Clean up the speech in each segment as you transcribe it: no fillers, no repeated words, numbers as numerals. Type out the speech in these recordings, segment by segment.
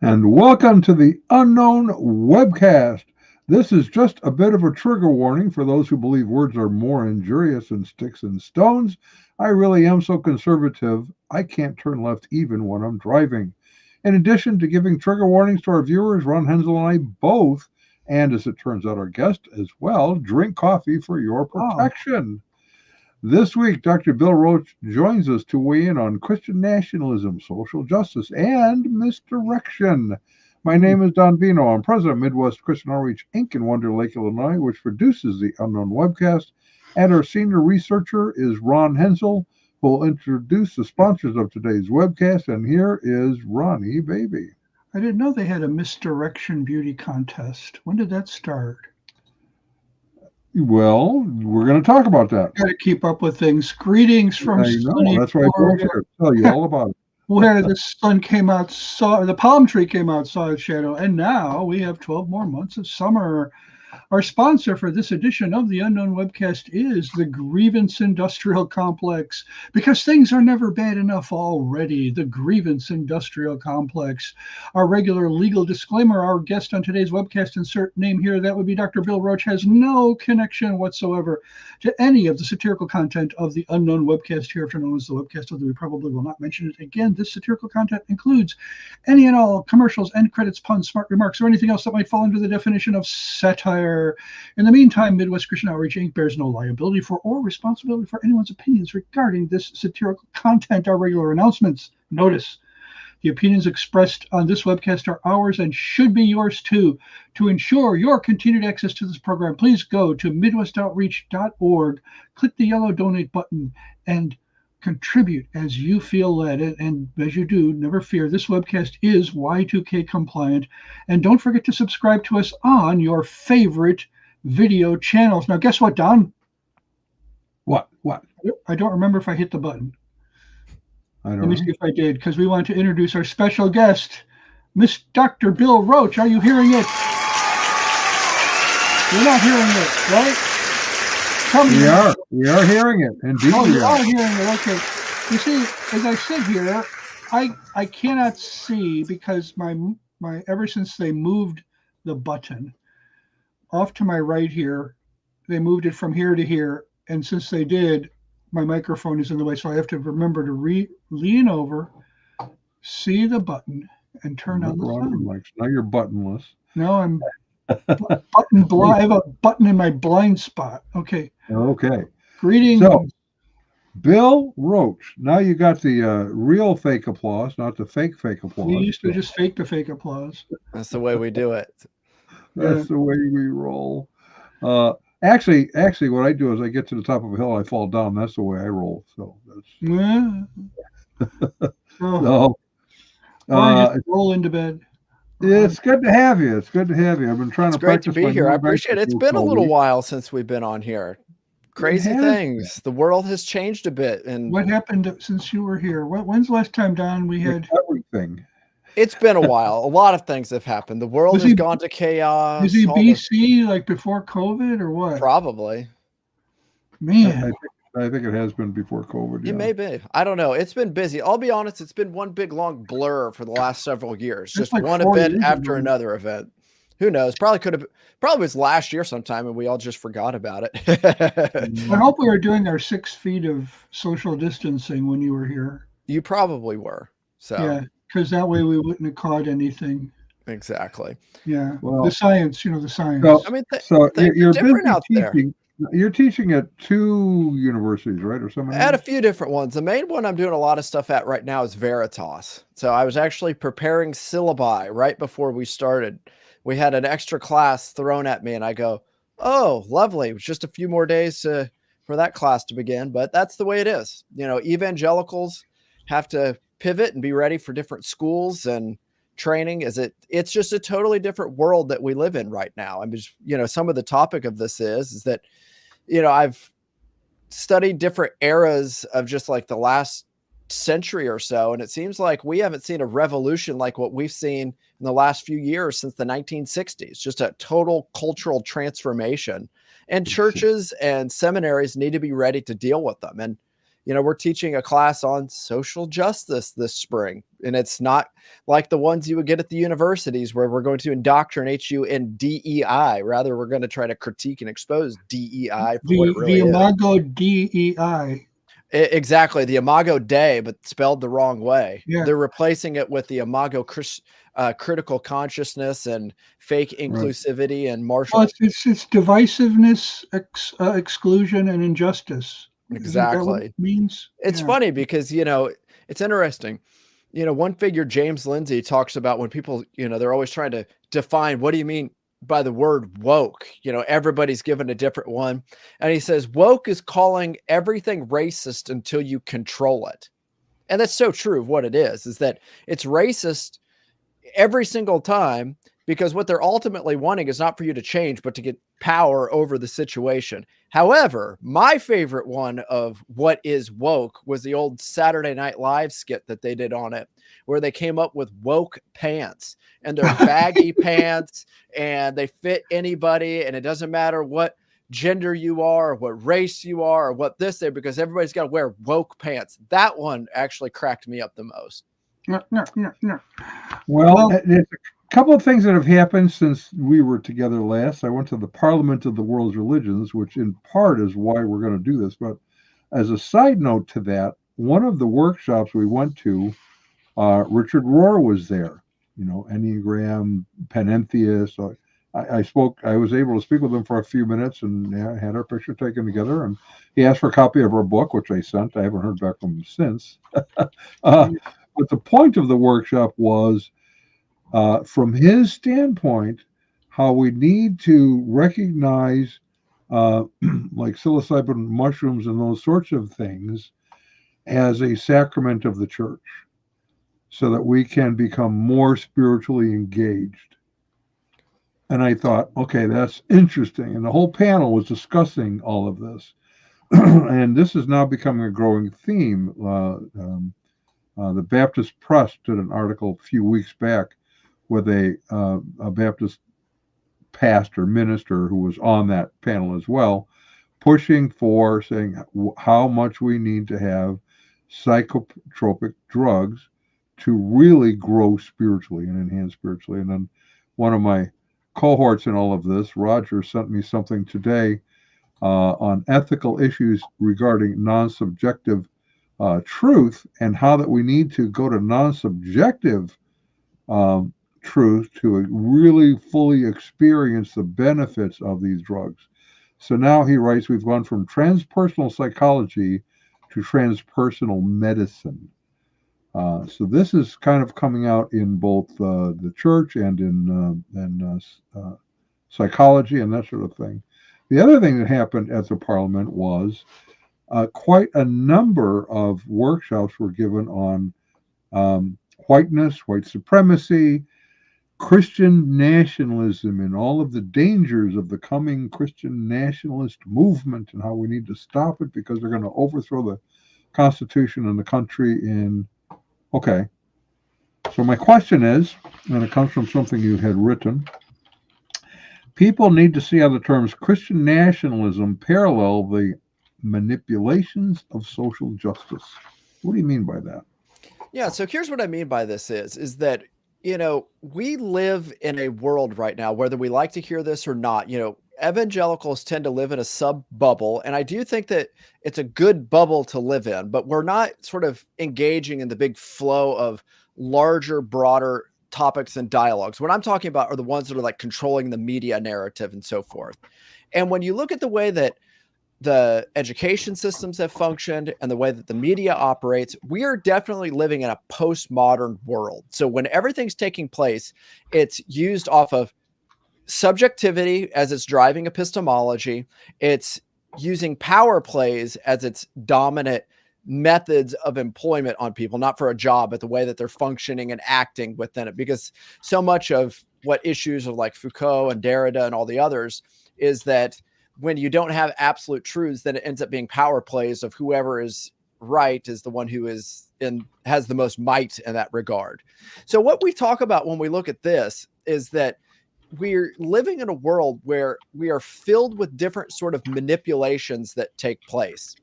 And welcome to the Unknown Webcast. This is just a bit of a trigger warning for those who believe words are more injurious than sticks and stones. I really am so conservative, I can't turn left even when I'm driving. In addition to giving trigger warnings to our viewers, Ron Hensel and I both, and as it turns out, our guest as well, drink coffee for your Oh, protection. This week, Dr. Bill Roach joins us to weigh in on Christian nationalism, social justice, and misdirection. My mm, name is Don Vino. I'm president of Midwest Christian Outreach Inc. in Wonder Lake, Illinois, which produces the Unknown Webcast. And our senior researcher is Ron Hensel, who will introduce the sponsors of today's webcast. And here is Ronnie Baby. I didn't know they had a misdirection beauty contest. When did that start? Well, we're going to talk about that. Got to keep up with things. Greetings from I know. sunny That's why Bill's Florida, here to tell you all about it. where the sun came out, saw the palm tree came out, saw its shadow, and now we have 12 more months of summer. Our sponsor for this edition of the Unknown Webcast is the Grievance Industrial Complex, because things are never bad enough already. The Grievance Industrial Complex. Our regular legal disclaimer, our guest on today's webcast, insert name here, that would be Dr. Bill Roach, has no connection whatsoever to any of the satirical content of the Unknown Webcast, hereafter known as the webcast, although we probably will not mention it again. This satirical content includes any and all commercials, end credits, puns, smart remarks, or anything else that might fall under the definition of satire. In the meantime, Midwest Christian Outreach Inc. bears no liability for or responsibility for anyone's opinions regarding this satirical content. Our regular announcements. Notice the opinions expressed on this webcast are ours and should be yours too. To ensure your continued access to this program, please go to MidwestOutreach.org, click the yellow donate button, and contribute as you feel led. And as you do, never fear, this webcast is Y2K compliant. And don't forget to subscribe to us on your favorite video channels. Now, guess what, Don? What? What? I don't remember if I hit the button. I Let don't me know. see if I did, because we want to introduce our special guest, Miss Dr. Bill Roach. Are you hearing it? You're not hearing it, right? Tell me. We are hearing it. Indeed, Oh, we you are. are hearing it. Okay. You see, as I sit here, I cannot see because my ever since they moved the button off to my right here, they moved it from here to here, and since they did, my microphone is in the way, so I have to remember to lean over, see the button, and turn on Look the around your sound. mics. Now you're buttonless. Now I'm button blind. I have a button in my blind spot. Okay. Okay. Greetings. So, Bill Roach. Now you got the real fake applause, not the fake We applause. used to just fake the fake applause. That's the way we do it. Yeah. That's the way we roll. Actually, what I do is I get to the top of a hill, I fall down. That's the way I roll. So Yeah. So, so or you uh, just roll into bed. it's good to have you. It's good to have you. I've been trying It's to great to practice my be here. I new appreciate it. It's Mexico been a little Cody. while since we've been on here. It Crazy has things. The world has changed a bit, and What happened since you were here? When's the last time, Don, we been had? everything. it's been a while. A lot of things have happened. The world Was has he gone to is chaos. he All the BC like before COVID or what? probably I Man, think I think it has been before COVID. it Yeah. may be. I don't know. It's been busy. I'll be honest. It's been one big long blur for the last several years. that's Just like one 4 event years after ago. another event. Who knows? Probably was last year sometime, and we all just forgot about it. I Mm, hope we were doing our 6 feet of social distancing when you were here. You probably were. So Yeah, because that way we wouldn't have caught anything. exactly. Yeah, the Well, science, the so I science. mean, so things are you're different busy out there. teaching. You're teaching at two universities, right, or At a seminaries? few different ones. The main one I'm doing a lot of stuff at right now is Veritas. So I was actually preparing syllabi right before we started. We had an extra class thrown at me, and I go, "Oh, lovely! It was just a few more days for that class to begin." But that's the way it is. Evangelicals have to pivot and be ready for different schools and training. It's just a totally different world that we live in right now. I'm just, some of the topic of this is that I've studied different eras of just like the last century or so, and it seems like we haven't seen a revolution like what we've seen in the last few years since the 1960s. Just a total cultural transformation, and churches and seminaries need to be ready to deal with them. And we're teaching a class on social justice this spring, and it's not like the ones you would get at the universities where we're going to indoctrinate you in DEI. Rather, we're going to try to critique and expose DEI for what it The really is. Imago DEI. Exactly, the Imago Dei, but spelled the wrong way. Yeah. They're replacing it with the Imago critical consciousness and fake inclusivity and martial. Well, it's divisiveness, exclusion, and injustice. Isn't that what Exactly. it means? It's funny because, it's interesting. One figure, James Lindsay, talks about when people, they're always trying to define, what do you mean by the word woke? Everybody's given a different one. And he says, woke is calling everything racist until you control it. And that's so true of what it is that it's racist every single time, because what they're ultimately wanting is not for you to change, but to get power over the situation. However, my favorite one of what is woke was the old Saturday Night Live skit that they did on it, where they came up with woke pants, and they're baggy pants, and they fit anybody, and it doesn't matter what gender you are, or what race you are, or what this is, because everybody's got to wear woke pants. That one actually cracked me up the most. No. Well, there's a couple of things that have happened since we were together last. I went to the Parliament of the World's Religions, which in part is why we're going to do this. But as a side note to that, one of the workshops we went to, Richard Rohr was there, Enneagram, Panentheist. I was able to speak with him for a few minutes and had our picture taken together. And he asked for a copy of our book, which I sent. I haven't heard back from him since. But the point of the workshop was, from his standpoint, how we need to recognize like psilocybin mushrooms and those sorts of things as a sacrament of the church, so that we can become more spiritually engaged. And I thought, okay, that's interesting. And the whole panel was discussing all of this. And this is now becoming a growing theme. The Baptist Press did an article a few weeks back with a Baptist pastor, minister, who was on that panel as well, pushing for saying how much we need to have psychotropic drugs to really grow spiritually and enhance spiritually. And then one of my cohorts in all of this, Roger, sent me something today on ethical issues regarding non-subjective truth, and how that we need to go to non-subjective truth to really fully experience the benefits of these drugs. So now he writes, we've gone from transpersonal psychology to transpersonal medicine. So this is kind of coming out in both the church and in psychology and that sort of thing. The other thing that happened at the Parliament was quite a number of workshops were given on whiteness, white supremacy, Christian nationalism, and all of the dangers of the coming Christian nationalist movement, and how we need to stop it because they're going to overthrow the Constitution and the country. Okay. So my question is, and it comes from something you had written, people need to see how the terms Christian nationalism parallel the manipulations of social justice. What do you mean by that? Yeah, so here's what I mean by this is that, we live in a world right now, whether we like to hear this or not, evangelicals tend to live in a sub bubble. And I do think that it's a good bubble to live in, but we're not sort of engaging in the big flow of larger, broader topics and dialogues. What I'm talking about are the ones that are like controlling the media narrative and so forth. And when you look at the way that the education systems have functioned and the way that the media operates, we are definitely living in a postmodern world. So when everything's taking place, it's used off of subjectivity as it's driving epistemology. It's using power plays as its dominant methods of employment on people, not for a job, but the way that they're functioning and acting within it. Because so much of what issues of like Foucault and Derrida and all the others is that when you don't have absolute truths, then it ends up being power plays of whoever is right is the one who is has the most might in that regard. So what we talk about when we look at this is that we're living in a world where we are filled with different sort of manipulations that take place.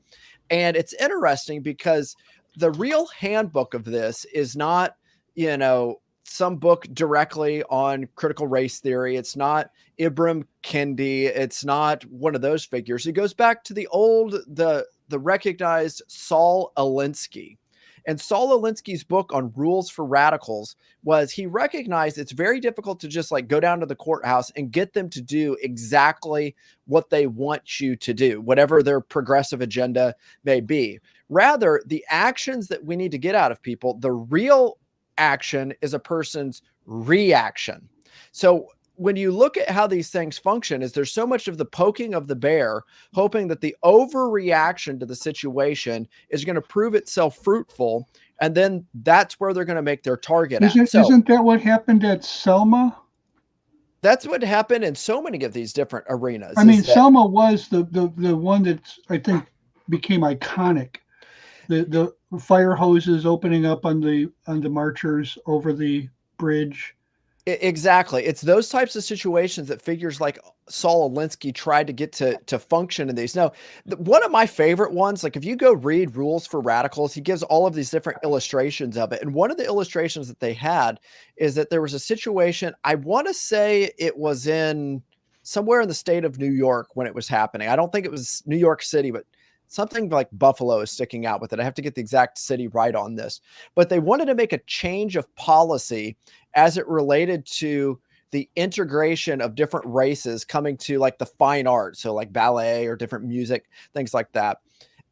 And it's interesting because the real handbook of this is not, some book directly on critical race theory. It's not Ibram Kendi. It's not one of those figures. It goes back to the recognized Saul Alinsky. And Saul Alinsky's book on rules for radicals was he recognized it's very difficult to just like go down to the courthouse and get them to do exactly what they want you to do, whatever their progressive agenda may be. Rather, the actions that we need to get out of people, the real action is a person's reaction. So when you look at how these things function, is there's so much of the poking of the bear, hoping that the overreaction to the situation is going to prove itself fruitful. And then that's where they're going to make their target at. So isn't that what happened at Selma? That's what happened in so many of these different arenas. I mean, Selma was the one that I think became iconic. The fire hoses opening up on the marchers over the bridge. Exactly. It's those types of situations that figures like Saul Alinsky tried to get to function in these. Now, one of my favorite ones, like if you go read Rules for Radicals, he gives all of these different illustrations of it. And one of the illustrations that they had is that there was a situation, I want to say it was in somewhere in the state of New York when it was happening. I don't think it was New York City, but something like Buffalo is sticking out with it. I have to get the exact city right on this. But they wanted to make a change of policy as it related to the integration of different races coming to like the fine arts. So like ballet or different music, things like that.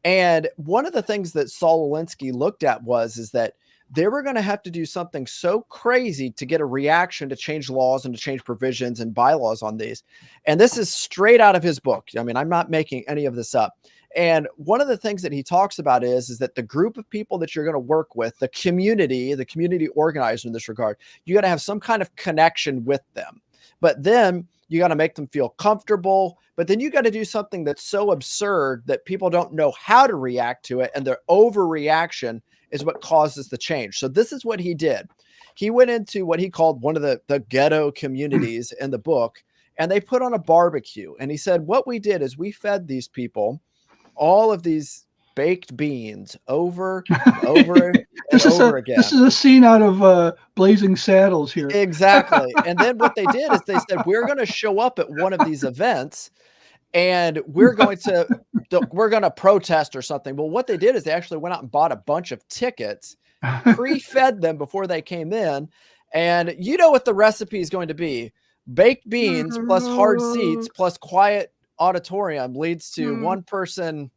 And one of the things that Saul Alinsky looked at is that they were going to have to do something so crazy to get a reaction to change laws and to change provisions and bylaws on these. And this is straight out of his book. I mean, I'm not making any of this up. And one of the things that he talks about is that the group of people that you're going to work with, the community organizer in this regard, you got to have some kind of connection with them. But then you got to make them feel comfortable. But then you got to do something that's so absurd that people don't know how to react to it. And their overreaction is what causes the change. So this is what he did. He went into what he called one of the ghetto communities in the book, and they put on a barbecue. And he said, what we did is we fed these people all of these baked beans over and over and over again. This is a scene out of Blazing Saddles here. Exactly. And then what they did is they said, we're going to show up at one of these events and we're going to protest or something. Well, what they did is they actually went out and bought a bunch of tickets, pre-fed them before they came in. And you know what the recipe is going to be. Baked beans plus hard seats plus quiet auditorium leads to one person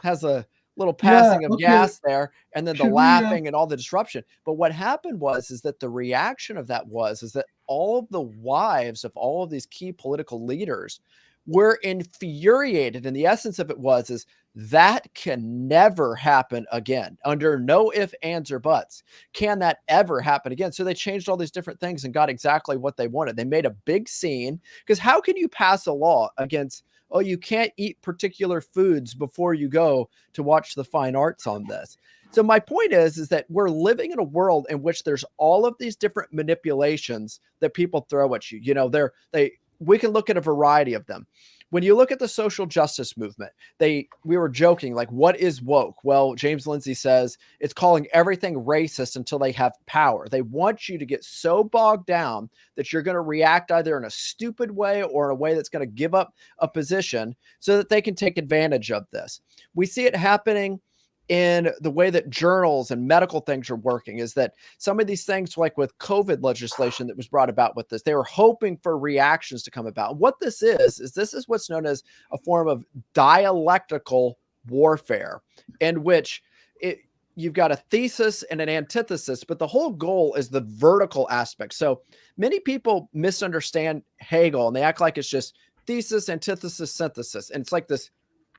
has a little passing of gas there, and then the laughing and all the disruption. But what happened is that the reaction of that is that all of the wives of all of these key political leaders were infuriated. And the essence of it is that can never happen again. Under no ifs, ands, or buts can that ever happen again. So they changed all these different things and got exactly what they wanted. They made a big scene, because how can you pass a law against, oh, you can't eat particular foods before you go to watch the fine arts on this? So my point is that we're living in a world in which there's all of these different manipulations that people throw at you. You know, we can look at a variety of them. When you look at the social justice movement, we were joking, like, what is woke? Well, James Lindsay says it's calling everything racist until they have power. They want you to get so bogged down that you're going to react either in a stupid way or in a way that's going to give up a position so that they can take advantage of this. We see it happening in the way that journals and medical things are working, is that some of these things, like with COVID legislation that was brought about with this, they were hoping for reactions to come about. What this is what's known as a form of dialectical warfare, in which you've got a thesis and an antithesis, but the whole goal is the vertical aspect. So many people misunderstand Hegel and they act like it's just thesis, antithesis, synthesis. And it's like this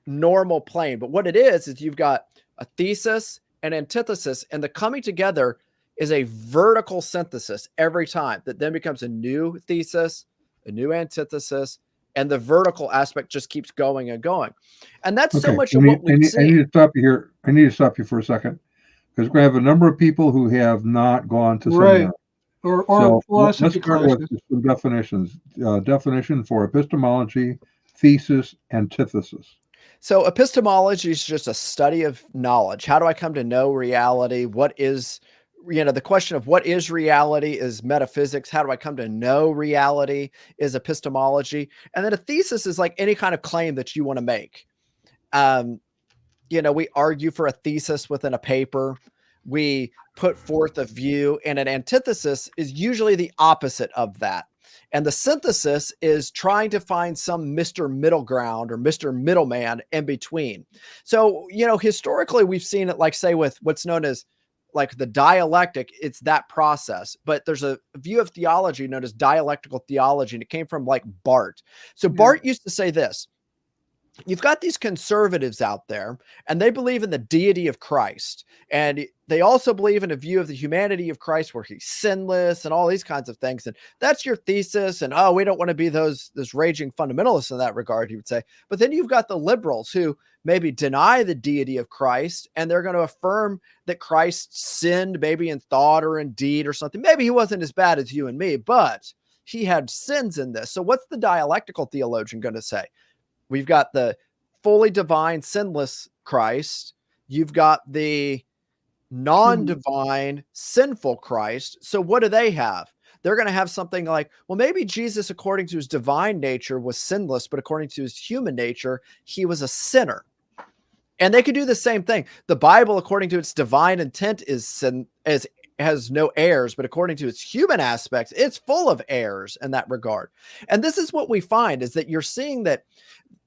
normal plane. But what it is you've got a thesis and antithesis, and the coming together is a vertical synthesis every time that then becomes a new thesis, a new antithesis, and the vertical aspect just keeps going and going. And that's so much of what we've seen. I need to stop you here. I need to stop you for a second, because we're going to have a number of people who have not gone to seminary. Or so philosophy let's start classes. with some definitions. Definition for epistemology, thesis, antithesis. So epistemology is just a study of knowledge. How do I come to know reality? What is, the question of what is reality is metaphysics. How do I come to know reality is epistemology. And then a thesis is like any kind of claim that you want to make. Um, we argue for a thesis within a paper. We put forth a view, and an antithesis is usually the opposite of that. And the synthesis is trying to find some Mr. Middle Ground or Mr. Middleman in between. So, historically, we've seen it, like, say, with what's known as like the dialectic, it's that process. But there's a view of theology known as dialectical theology, and it came from like Barth. So Barth used to say this: you've got these conservatives out there, and they believe in the deity of Christ. And they also believe in a view of the humanity of Christ where he's sinless and all these kinds of things. And that's your thesis. And, oh, we don't want to be those raging fundamentalists in that regard, he would say. But then you've got the liberals who maybe deny the deity of Christ, and they're going to affirm that Christ sinned maybe in thought or in deed or something. Maybe he wasn't as bad as you and me, but he had sins in this. So what's the dialectical theologian going to say? We've got the fully divine, sinless Christ. You've got the non-divine, sinful Christ. So what do they have? They're going to have something like, well, maybe Jesus, according to his divine nature, was sinless, but according to his human nature, he was a sinner. And they could do the same thing. The Bible, according to its divine intent, has no errors, but according to its human aspects, it's full of errors in that regard. And this is what we find, is that you're seeing that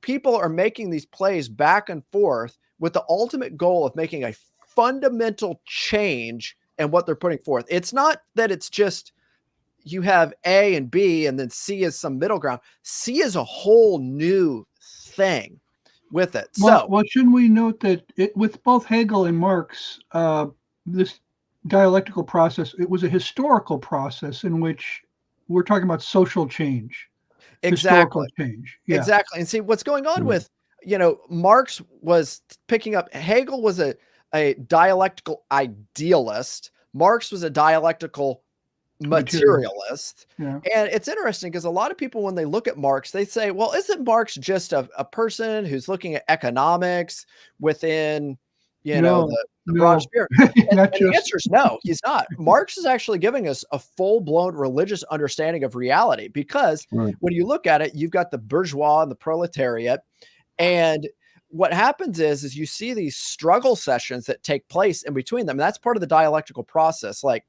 people are making these plays back and forth with the ultimate goal of making a fundamental change in what they're putting forth. It's not that it's just you have A and B and then C is some middle ground. C is a whole new thing with it. Well, shouldn't we note that with both Hegel and Marx, this dialectical process, it was a historical process in which we're talking about social change. Exactly. Change. Yeah. Exactly. And see what's going on with, Marx was picking up, Hegel was a dialectical idealist. Marx was a dialectical materialist. Yeah. And it's interesting because a lot of people, when they look at Marx, they say, well, isn't Marx just a person who's looking at economics within, the broad sphere? And the answer is no, he's not. Marx is actually giving us a full-blown religious understanding of reality, because when you look at it, you've got the bourgeois and the proletariat. And what happens is you see these struggle sessions that take place in between them. And that's part of the dialectical process. Like,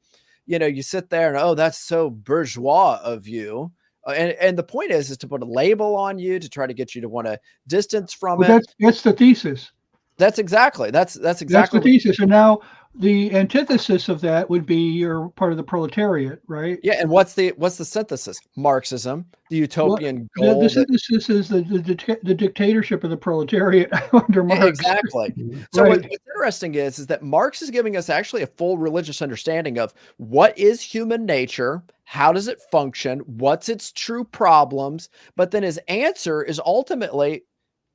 you sit there and, oh, that's so bourgeois of you. And the point is to put a label on you, to try to get you to want to distance from it. That's the thesis. That's exactly the thesis. And now the antithesis of that would be you're part of the proletariat, right? Yeah. And what's the synthesis? Marxism, the utopian goal. The synthesis is the dictatorship of the proletariat under Marx. Exactly. So what's interesting is that Marx is giving us actually a full religious understanding of what is human nature, how does it function, what's its true problems, but then his answer is ultimately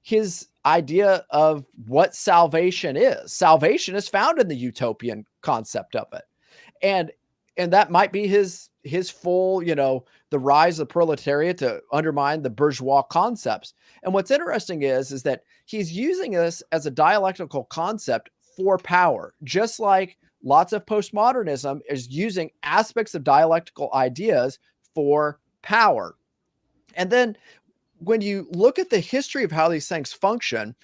his idea of what salvation is. Salvation is found in the utopian concept of it. And that might be his full, the rise of the proletariat to undermine the bourgeois concepts. And what's interesting is that he's using this as a dialectical concept for power, just like lots of postmodernism is using aspects of dialectical ideas for power. And then when you look at the history of how these things function,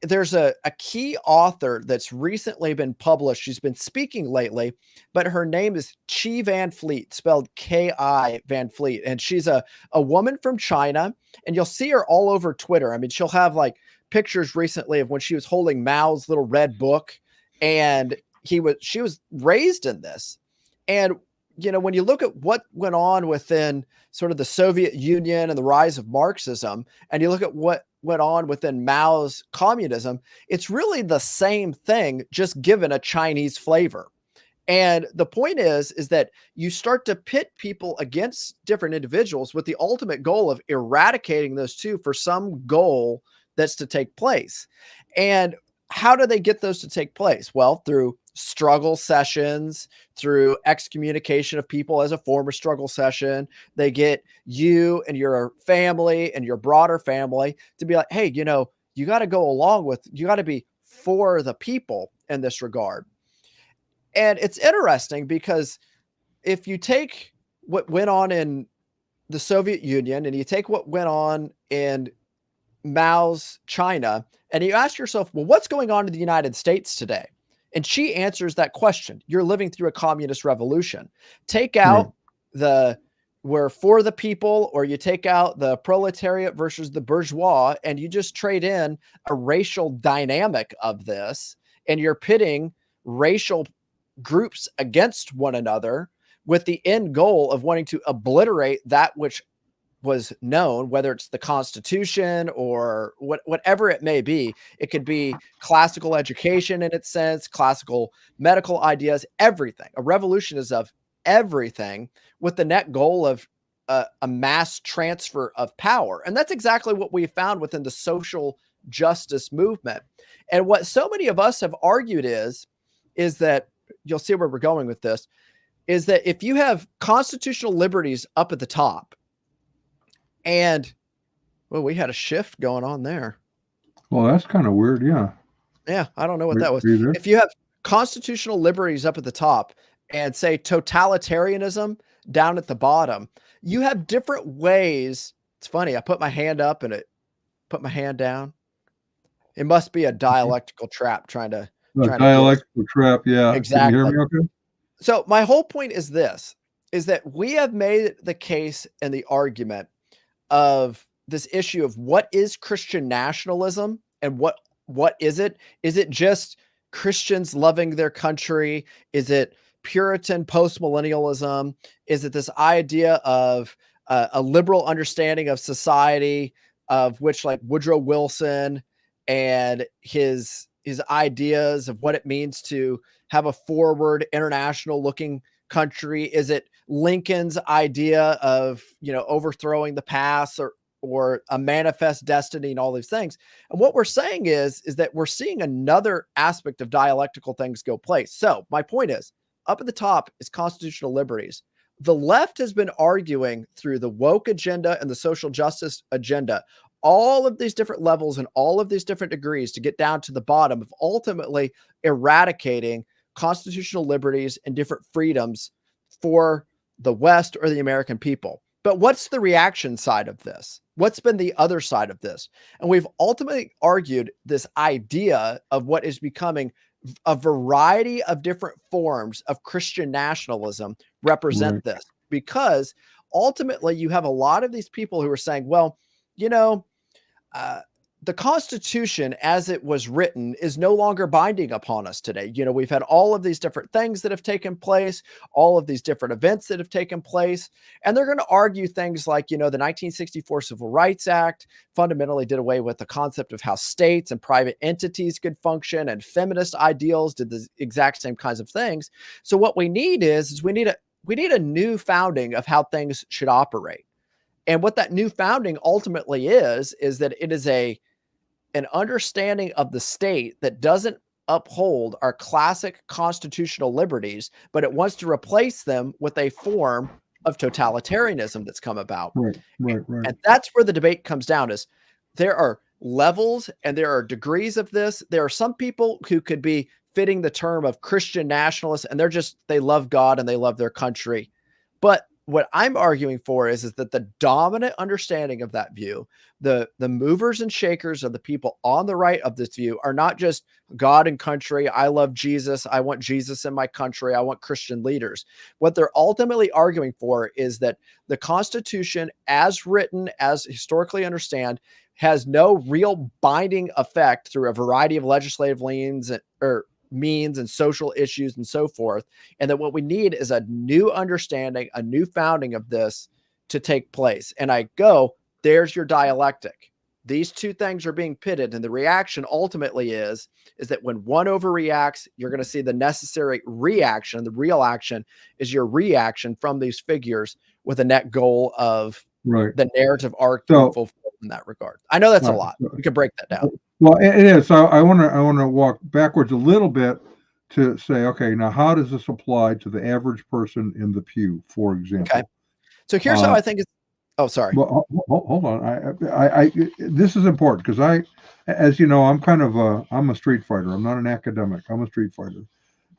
there's a key author that's recently been published. She's been speaking lately, but her name is Chi Van Fleet, spelled K-I Van Fleet. And she's a woman from China, and you'll see her all over Twitter. I mean, she'll have like pictures recently of when she was holding Mao's little red book, and she was raised in this. And when you look at what went on within sort of the Soviet Union and the rise of Marxism, and you look at what went on within Mao's communism, it's really the same thing, just given a Chinese flavor. And the point is that you start to pit people against different individuals with the ultimate goal of eradicating those two for some goal that's to take place. And how do they get those to take place? Well, through struggle sessions, through excommunication of people as a former struggle session. They get you and your family and your broader family to be like, hey, you got to go along with, you got to be for the people in this regard. And it's interesting because if you take what went on in the Soviet Union and you take what went on in Mao's China, and you ask yourself, well, what's going on in the United States today? And she answers that question. You're living through a communist revolution. Take out the we're for the people, or you take out the proletariat versus the bourgeois, and you just trade in a racial dynamic of this, and you're pitting racial groups against one another with the end goal of wanting to obliterate that which was known, whether it's the Constitution or whatever it may be. It could be classical education in its sense, classical medical ideas, everything. A revolution is of everything with the net goal of a mass transfer of power. And that's exactly what we found within the social justice movement. And what so many of us have argued is that, you'll see where we're going with this, is that if you have constitutional liberties up at the top, and, well, we had a shift going on there. Well, that's kind of weird. Yeah. Yeah. I don't know what that was. If you have constitutional liberties up at the top and say totalitarianism down at the bottom, you have different ways. It's funny. I put my hand up and it put my hand down. It must be a dialectical trap trying to dialectical trap. Yeah. Exactly. Can you hear me okay? So my whole point is this, is that we have made the case and the argument of this issue of what is Christian nationalism and what is it? Is it just Christians loving their country? Is it Puritan postmillennialism? Is it this idea of a liberal understanding of society, of which like Woodrow Wilson and his ideas of what it means to have a forward international looking country? Is it Lincoln's idea of, overthrowing the past, or a manifest destiny and all these things? And what we're saying is that we're seeing another aspect of dialectical things go place. So my point is, up at the top is constitutional liberties. The left has been arguing through the woke agenda and the social justice agenda, all of these different levels and all of these different degrees to get down to the bottom of ultimately eradicating constitutional liberties and different freedoms for the West or the American people. But what's the reaction side of this? What's been the other side of this? And we've ultimately argued this idea of what is becoming a variety of different forms of Christian nationalism represent this, because ultimately you have a lot of these people who are saying, well, the Constitution as it was written is no longer binding upon us today. We've had all of these different things that have taken place, all of these different events that have taken place. And they're going to argue things like, the 1964 Civil Rights Act fundamentally did away with the concept of how states and private entities could function, and feminist ideals did the exact same kinds of things. So what we need is we need a new founding of how things should operate. And what that new founding ultimately is that it is an understanding of the state that doesn't uphold our classic constitutional liberties, but it wants to replace them with a form of totalitarianism that's come about. Right. And that's where the debate comes down, is there are levels and there are degrees of this. There are some people who could be fitting the term of Christian nationalists, and they love God and they love their country. But what I'm arguing for is that the dominant understanding of that view, the movers and shakers of the people on the right of this view, are not just God and country. I love Jesus. I want Jesus in my country. I want Christian leaders. What they're ultimately arguing for is that the Constitution, as written, as historically understand, has no real binding effect through a variety of legislative means and social issues and so forth. And that what we need is a new understanding, a new founding of this to take place. And there's your dialectic. These two things are being pitted, and the reaction ultimately is that when one overreacts, you're going to see the necessary reaction. The real action is your reaction from these figures with a net goal of the narrative arc being fulfilled in that regard. I know that's a lot. We can break that down. Well, it is. So I want to walk backwards a little bit to say, okay, now how does this apply to the average person in the pew, for example? Okay. So here's how I think it's. Oh, sorry. Well, hold on. This is important because as you know, I'm a street fighter. I'm not an academic. I'm a street fighter.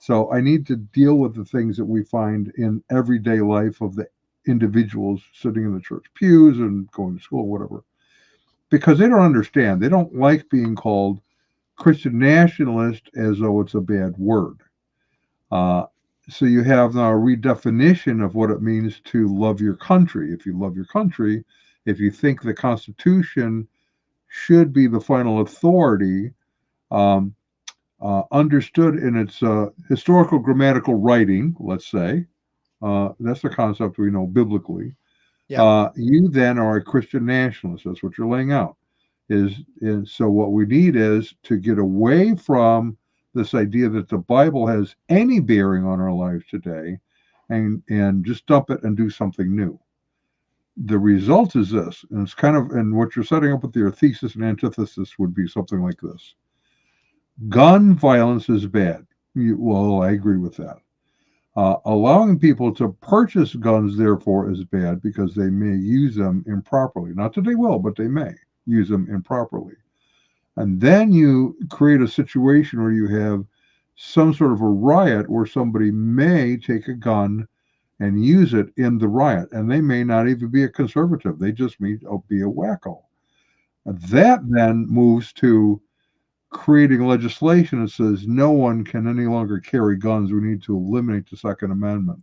So I need to deal with the things that we find in everyday life of the individuals sitting in the church pews and going to school, whatever, because they don't understand. They don't like being called Christian nationalist as though it's a bad word. So you have now a redefinition of what it means to love your country. If you love your country, if you think the Constitution should be the final authority, um, understood in its historical grammatical writing, let's say, that's the concept we know biblically. Yeah. You then are a Christian nationalist. That's what you're laying out. So what we need is to get away from this idea that the Bible has any bearing on our lives today, and just dump it and do something new. The result is this, and it's and what you're setting up with your thesis and antithesis would be something like this. Gun violence is bad. Well, I agree with that. Allowing people to purchase guns, therefore, is bad because they may use them improperly. Not that they will, but they may use them improperly. And then you create a situation where you have some sort of a riot where somebody may take a gun and use it in the riot. And they may not even be a conservative. They just may be a wacko. That then moves to creating legislation that says no one can any longer carry guns. We need to eliminate the Second Amendment.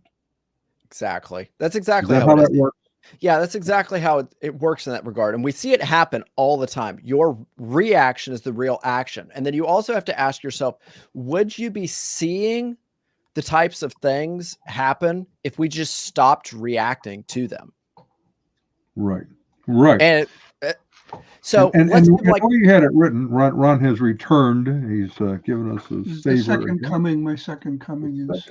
Exactly. That's exactly Is that how it is. that works? Yeah, that's exactly how it works in that regard. And we see it happen all the time. Your reaction is the real action. And then you also have to ask yourself, would you be seeing the types of things happen if we just stopped reacting to them? Right. Right. And so and let's you had it written. Ron has returned. He's given us his favor. The second coming. My second coming is.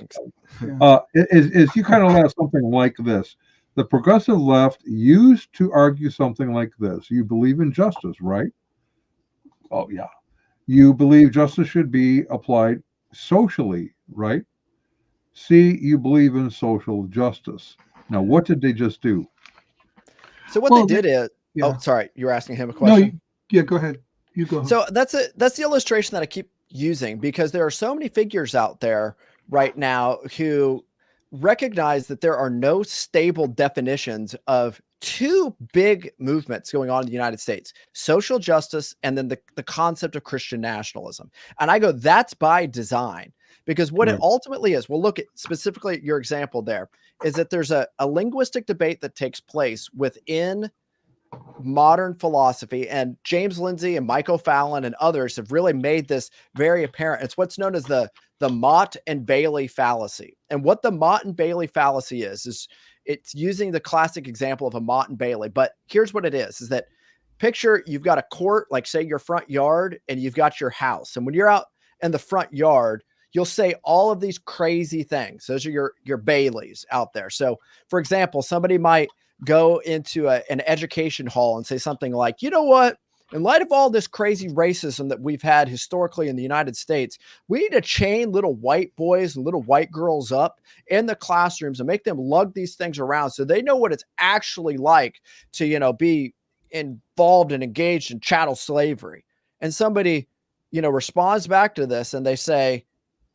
Is you kind of have something like this. The progressive left used to argue something like this. You believe in justice, right? Oh, yeah. You believe justice should be applied socially, right? See, you believe in social justice. Now, what did they just do? So what they did is, oh, sorry, you were asking him a question? No, go ahead. You go. So that's the illustration that I keep using because there are so many figures out there right now who recognize that there are no stable definitions of two big movements going on in the United States, social justice and then the concept of Christian nationalism. And I go, that's by design, because what it ultimately is, we'll look at specifically at your example there, is that there's a linguistic debate that takes place within modern philosophy, and James Lindsay and Mike O'Fallon and others have really made this very apparent. It's what's known as the Mott and Bailey fallacy. And what the Mott and Bailey fallacy is it's using the classic example of a Mott and Bailey. But here's what it is that picture you've got a court, like say your front yard, and you've got your house. And when you're out in the front yard, you'll say all of these crazy things. Those are your Baileys out there. So for example, somebody might go into an education hall and say something like, you know what, in light of all this crazy racism that we've had historically in the United States, we need to chain little white boys and little white girls up in the classrooms and make them lug these things around so they know what it's actually like to, be involved and engaged in chattel slavery. And somebody, responds back to this and they say,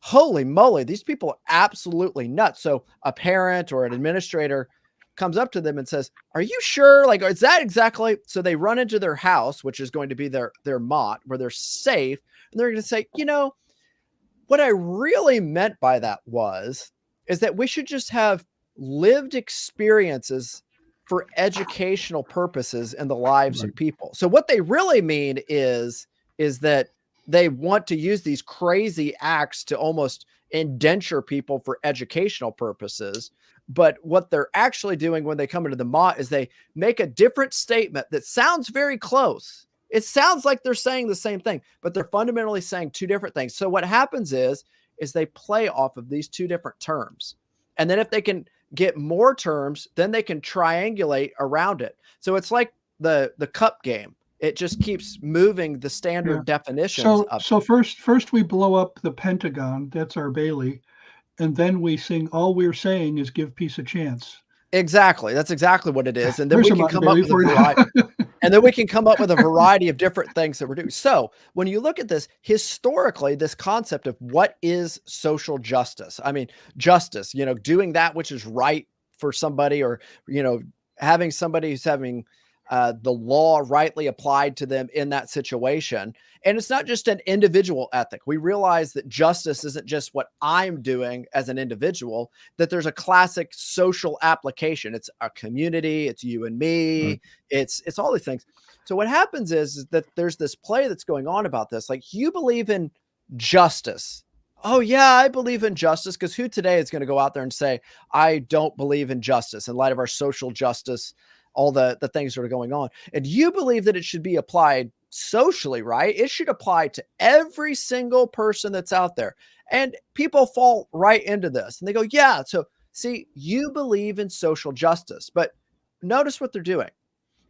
holy moly, these people are absolutely nuts. So a parent or an administrator comes up to them and says, are you sure? Like, is that exactly? So they run into their house, which is going to be their Mott, where they're safe. And they're going to say, what I really meant by that is that we should just have lived experiences for educational purposes in the lives of people. So what they really mean is that they want to use these crazy acts to almost indenture people for educational purposes. But what they're actually doing when they come into the Mott is they make a different statement that sounds very close. It sounds like they're saying the same thing, but they're fundamentally saying two different things. So what happens is they play off of these two different terms. And then if they can get more terms, then they can triangulate around it. So it's like the cup game. It just keeps moving the standard definitions up. So first we blow up the Pentagon. That's our Bailey. And then we sing, all we're saying is give peace a chance. Exactly. That's exactly what it is. And then There's we a can Mountain come up Bailey with a for you. variety. And then we can come up with a variety of different things that we're doing. So when you look at this historically, this concept of what is social justice? I mean, justice, doing that which is right for somebody, or, having somebody who's having the law rightly applied to them in that situation. And it's not just an individual ethic. We realize that justice isn't just what I'm doing as an individual, that there's a classic social application. It's a community, it's you and me, Right. it's all these things. So what happens is that there's this play that's going on about this. Like, you believe in justice. Oh yeah, I believe in justice, because who today is going to go out there and say, I don't believe in justice in light of our social justice, all the things that are going on. And you believe that it should be applied socially, right? It should apply to every single person that's out there. And people fall right into this and they go, yeah. So see, you believe in social justice, but notice what they're doing.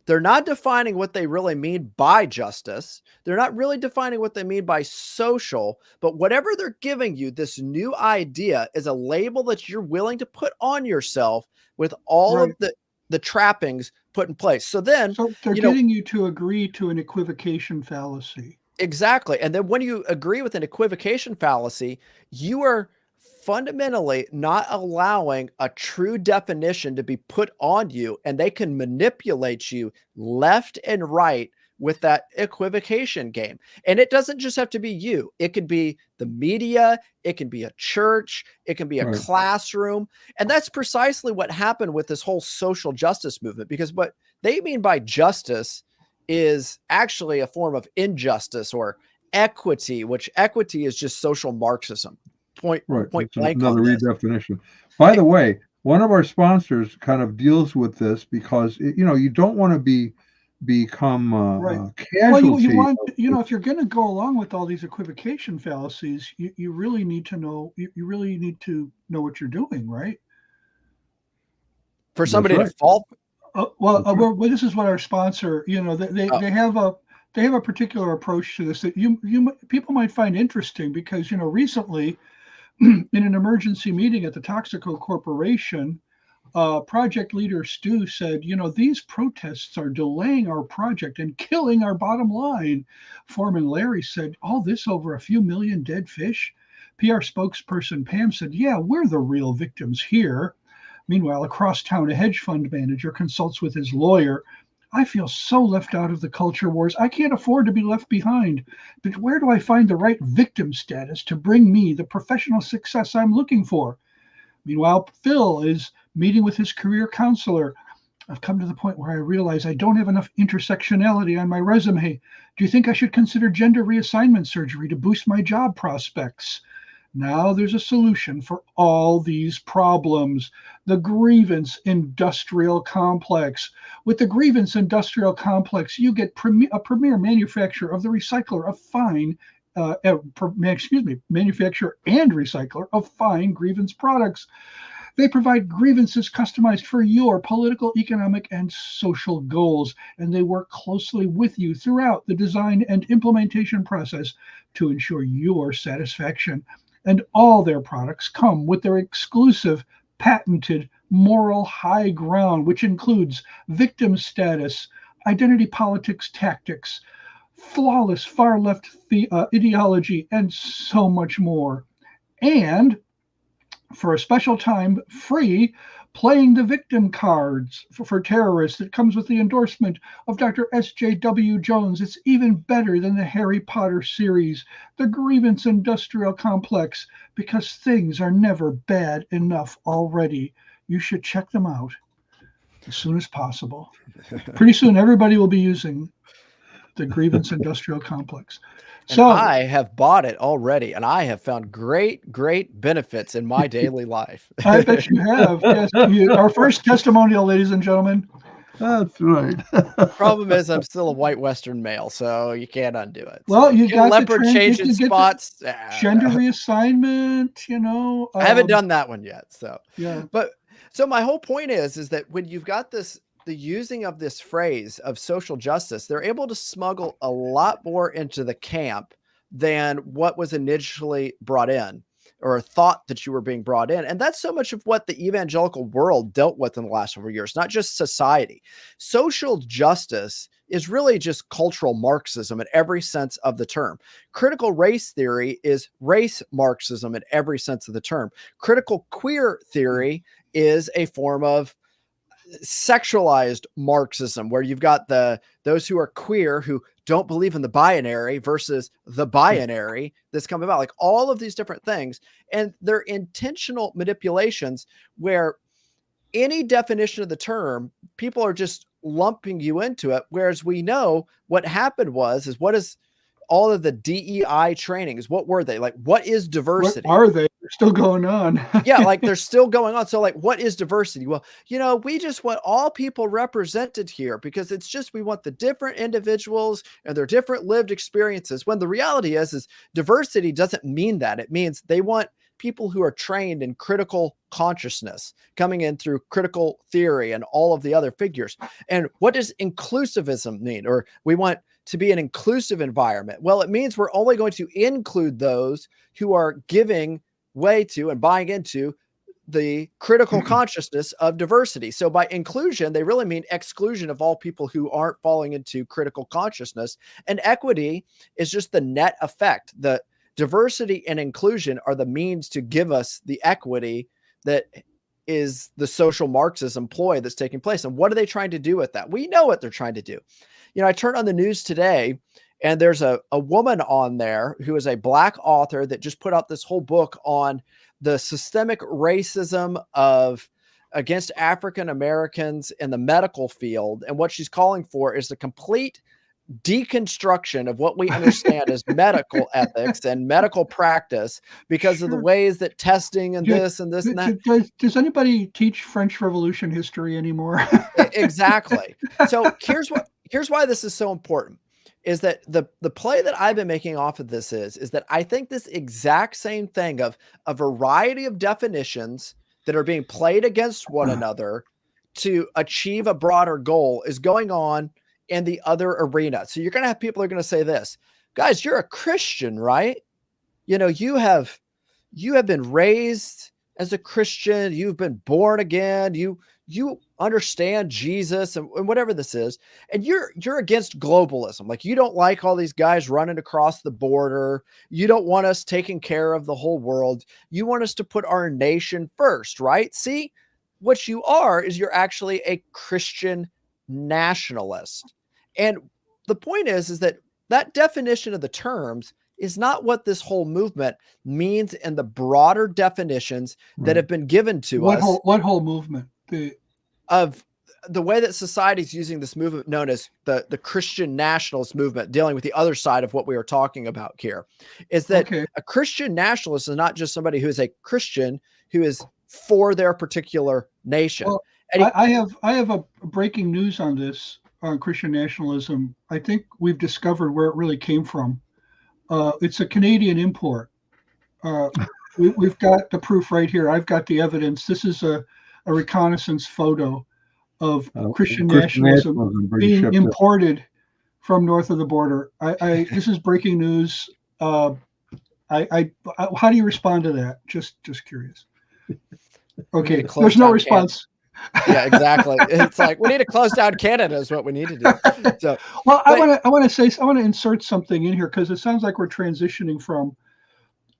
They're not defining what they really mean by justice. They're not really defining what they mean by social, but whatever they're giving you, this new idea is a label that you're willing to put on yourself with all Right. of the trappings put in place. So then, So they're getting you to agree to an equivocation fallacy. exactly. And then when you agree with an equivocation fallacy, you are fundamentally not allowing a true definition to be put on you, and they can manipulate you left and right with that equivocation game. And it doesn't just have to be you. It could be the media, it can be a church, it can be a Right. classroom. And that's precisely what happened with this whole social justice movement, because what they mean by justice is actually a form of injustice or equity, which equity is just social Marxism. Point Right. point It's blank another on this. redefinition. By the way, one of our sponsors kind of deals with this because you don't want to become Right. a Well, you casualty. want, if you're going to go along with all these equivocation fallacies, you really need to know, you really need to know what you're doing, right? For That's somebody to right. fall. Well, That's right. this is what our sponsor, they have a particular approach to this that people might find interesting, because recently in an emergency meeting at the Toxico Corporation, project leader Stu said, these protests are delaying our project and killing our bottom line. Foreman Larry said, all this over a few million dead fish. PR spokesperson Pam said, yeah, we're the real victims here. Meanwhile, across town, a hedge fund manager consults with his lawyer. I feel so left out of the culture wars. I can't afford to be left behind. But where do I find the right victim status to bring me the professional success I'm looking for? Meanwhile, Phil is meeting with his career counselor. I've come to the point where I realize I don't have enough intersectionality on my resume. Do you think I should consider gender reassignment surgery to boost my job prospects? Now there's a solution for all these problems. The grievance industrial complex. With the grievance industrial complex, you get a premier manufacturer of the recycler of fine, manufacturer and recycler of fine grievance products. They provide grievances customized for your political, economic, and social goals, and they work closely with you throughout the design and implementation process to ensure your satisfaction. And all their products come with their exclusive patented moral high ground, which includes victim status, identity politics tactics, flawless far left ideology, and so much more. And for a special time, free playing the victim cards for terrorists that comes with the endorsement of Dr. S.J.W. Jones. It's even better than the Harry Potter series, the Grievance Industrial Complex, because things are never bad enough already. You should check them out as soon as possible. Pretty soon, everybody will be using the Grievance Industrial Complex. And So I have bought it already, and I have found great, great benefits in my daily life. I bet you have. Yes, our first testimonial, ladies and gentlemen. That's right. Problem is, I'm still a white Western male, so you can't undo it. Well, So you get a got leopard change in you get the spots. gender reassignment, I haven't done that one yet. So, Yeah. but so my whole point is that when you've got this, the using of this phrase of social justice, they're able to smuggle a lot more into the camp than what was initially brought in. or thought that you were being brought in. And that's so much of what the evangelical world dealt with in the last several years, not just society. Social justice is really just cultural Marxism in every sense of the term. Critical race theory is race Marxism in every sense of the term. Critical queer theory is a form of sexualized Marxism, where you've got those who are queer who don't believe in the binary versus the binary that's come about, like all of these different things. And they're intentional manipulations where any definition of the term, people are just lumping you into it. Whereas we know what happened is what is all of the DEI trainings? What were they? Like, what is diversity? What are they? They're still going on. Yeah, like they're still going on. So like, what is diversity? Well, we just want all people represented here because it's just, we want the different individuals and their different lived experiences. When the reality is diversity doesn't mean that. It means they want people who are trained in critical consciousness coming in through critical theory and all of the other figures. And what does inclusivism mean? Or we want to be an inclusive environment. Well, it means we're only going to include those who are giving way to and buying into the critical consciousness of diversity. So by inclusion, they really mean exclusion of all people who aren't falling into critical consciousness. And equity is just the net effect. The diversity and inclusion are the means to give us the equity that is the social Marxism ploy that's taking place. And what are they trying to do with that? We know what they're trying to do. I turned on the news today and there's a woman on there who is a Black author that just put out this whole book on the systemic racism against African Americans in the medical field. And what she's calling for is the complete deconstruction of what we understand as medical ethics and medical practice because of the ways that testing and this and this and that. Does anybody teach French Revolution history anymore? Exactly. So here's why this is so important. Is that the play that I've been making off of this is that I think this exact same thing of a variety of definitions that are being played against one another to achieve a broader goal is going on in the other arena. So you're going to have people who are going to say this, guys, you're a Christian, right? You have been raised as a Christian. You've been born again. You understand Jesus and whatever this is. And you're against globalism. Like, you don't like all these guys running across the border. You don't want us taking care of the whole world. You want us to put our nation first, right? See, what you are is you're actually a Christian nationalist. And the point is that definition of the terms is not what this whole movement means in the broader definitions that have been given to us. What whole movement? Of the way that society is using this movement known as the Christian nationalist movement, dealing with the other side of what we are talking about here, is that a Christian nationalist is not just somebody who is a Christian who is for their particular nation. Well, I have a breaking news on this, on Christian nationalism. I think we've discovered where it really came from. It's a Canadian import. We've got the proof right here. I've got the evidence. This is a reconnaissance photo of Christian nationalism being imported from north of the border. This is breaking news. How do you respond to that? Just curious. Okay, there's no response. Yeah, exactly. It's like, we need to close down Canada is what we need to do. So, well, I want to insert something in here because it sounds like we're transitioning from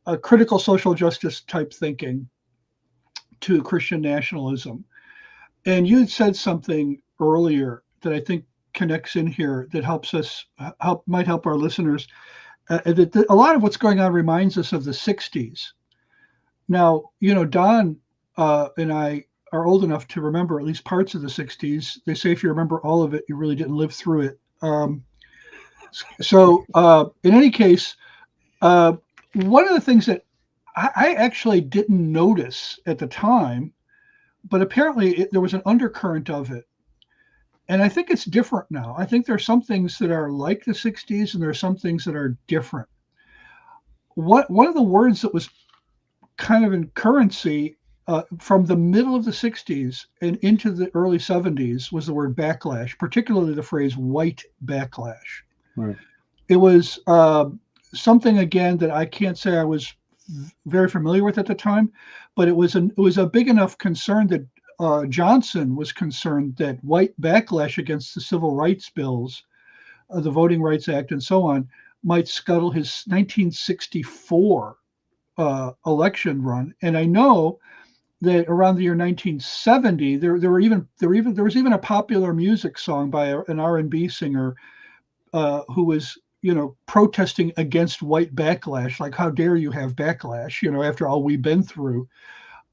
a critical social justice type thinking to Christian nationalism. And you had said something earlier that I think connects in here that might help our listeners. That a lot of what's going on reminds us of the 60s. Now, Don and I are old enough to remember at least parts of the 60s. They say if you remember all of it, you really didn't live through it. So in any case, one of the things that I actually didn't notice at the time, but apparently there was an undercurrent of it. And I think it's different now. I think there are some things that are like the 60s and there are some things that are different. One of the words that was kind of in currency from the middle of the 60s and into the early 70s was the word backlash, particularly the phrase white backlash. Right. It was something, again, that I can't say I was very familiar with at the time, but it was a big enough concern that Johnson was concerned that white backlash against the civil rights bills, the Voting Rights Act, and so on, might scuttle his 1964 election run. And I know that around the year 1970, there was even a popular music song by an R&B singer who was, protesting against white backlash, like how dare you have backlash, after all we've been through.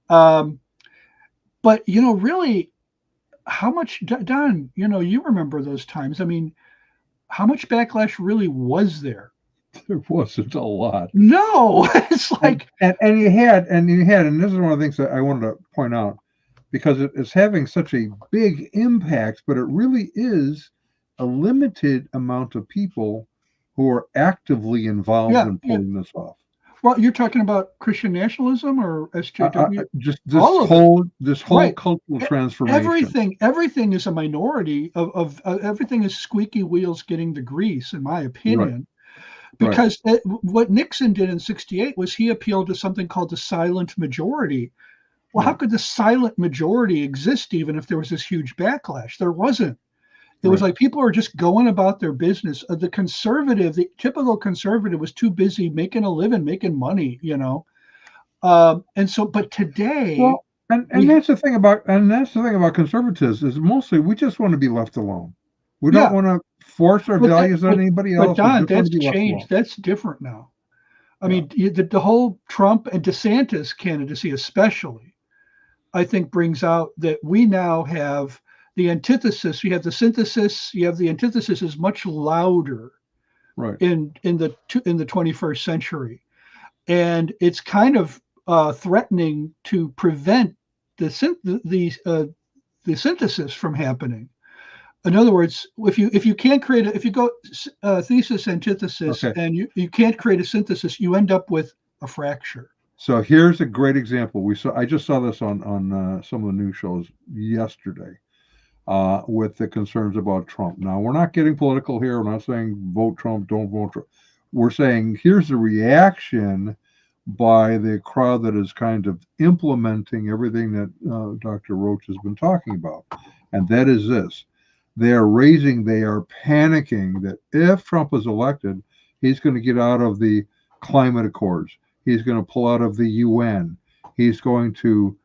But really, how much, Don, you remember those times? I mean, how much backlash really was there? There wasn't a lot. No, it's like, and you had, and this is one of the things that I wanted to point out, because it's having such a big impact, but it really is a limited amount of people who are actively involved in pulling this off. Well, you're talking about Christian nationalism or SJW? Just this whole right. cultural transformation. Everything is a minority of everything is squeaky wheels getting the grease, in my opinion. Right. Because what Nixon did in '68 was he appealed to something called the silent majority. Well, how could the silent majority exist even if there was this huge backlash? There wasn't. It was like people were just going about their business. The typical conservative was too busy making a living, making money, And so, but today, well, and that's the thing about conservatives is mostly we just want to be left alone. We don't want to force our values on anybody else. But Don, that's changed. That's different now. I mean, the whole Trump and DeSantis candidacy, especially, I think brings out that we now have the antithesis. You have the synthesis. You have the antithesis is much louder, right? In the 21st century, and it's kind of threatening to prevent the synthesis from happening. In other words, if you can't create if you go thesis antithesis and you can't create a synthesis, you end up with a fracture. So here's a great example. I just saw this on some of the news shows yesterday. With the concerns about Trump. Now, we're not getting political here. We're not saying vote Trump, don't vote Trump. We're saying here's the reaction by the crowd that is kind of implementing everything that Dr. Roach has been talking about. And that is this. They are panicking that if Trump is elected, he's going to get out of the climate accords. He's going to pull out of the UN. He's going to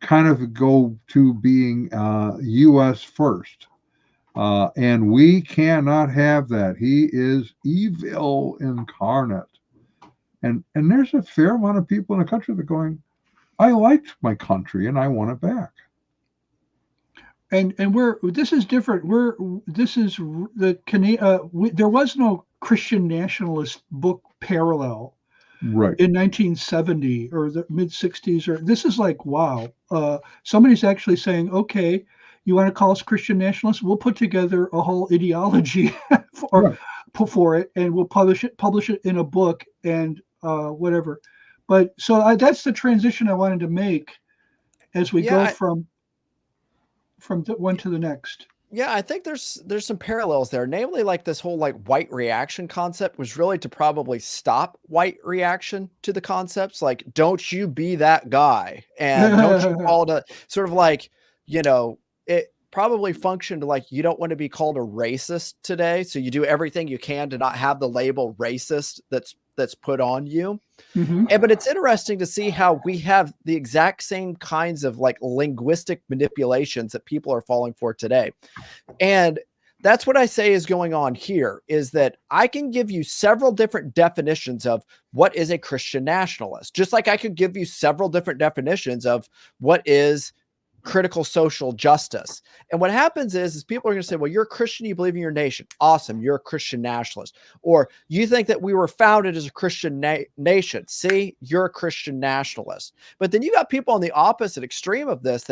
kind of go to being U.S. first. And we cannot have that. He is evil incarnate. And there's a fair amount of people in the country that are going, I liked my country and I want it back. And this is different. There was no Christian nationalist book parallel. Right. In 1970 or the mid 60s, or this is like, wow, somebody's actually saying, okay, you want to call us Christian nationalists? We'll put together a whole ideology for it, and we'll publish it in a book and whatever. But so that's the transition I wanted to make as we go from one to the next. Yeah, I think there's some parallels there. Namely, like this whole like white reaction concept was really to probably stop white reaction to the concepts. Like, don't you be that guy, and don't you call it a sort of like, it probably functioned like you don't want to be called a racist today, so you do everything you can to not have the label racist that's put on you. Mm-hmm. But it's interesting to see how we have the exact same kinds of like linguistic manipulations that people are falling for today. And that's what I say is going on here, is that I can give you several different definitions of what is a Christian nationalist, just like I could give you several different definitions of what is critical social justice. And what happens is people are going to say, well, you're a Christian, you believe in your nation. Awesome. You're a Christian nationalist. Or you think that we were founded as a Christian nation. See, you're a Christian nationalist. But then you got people on the opposite extreme of this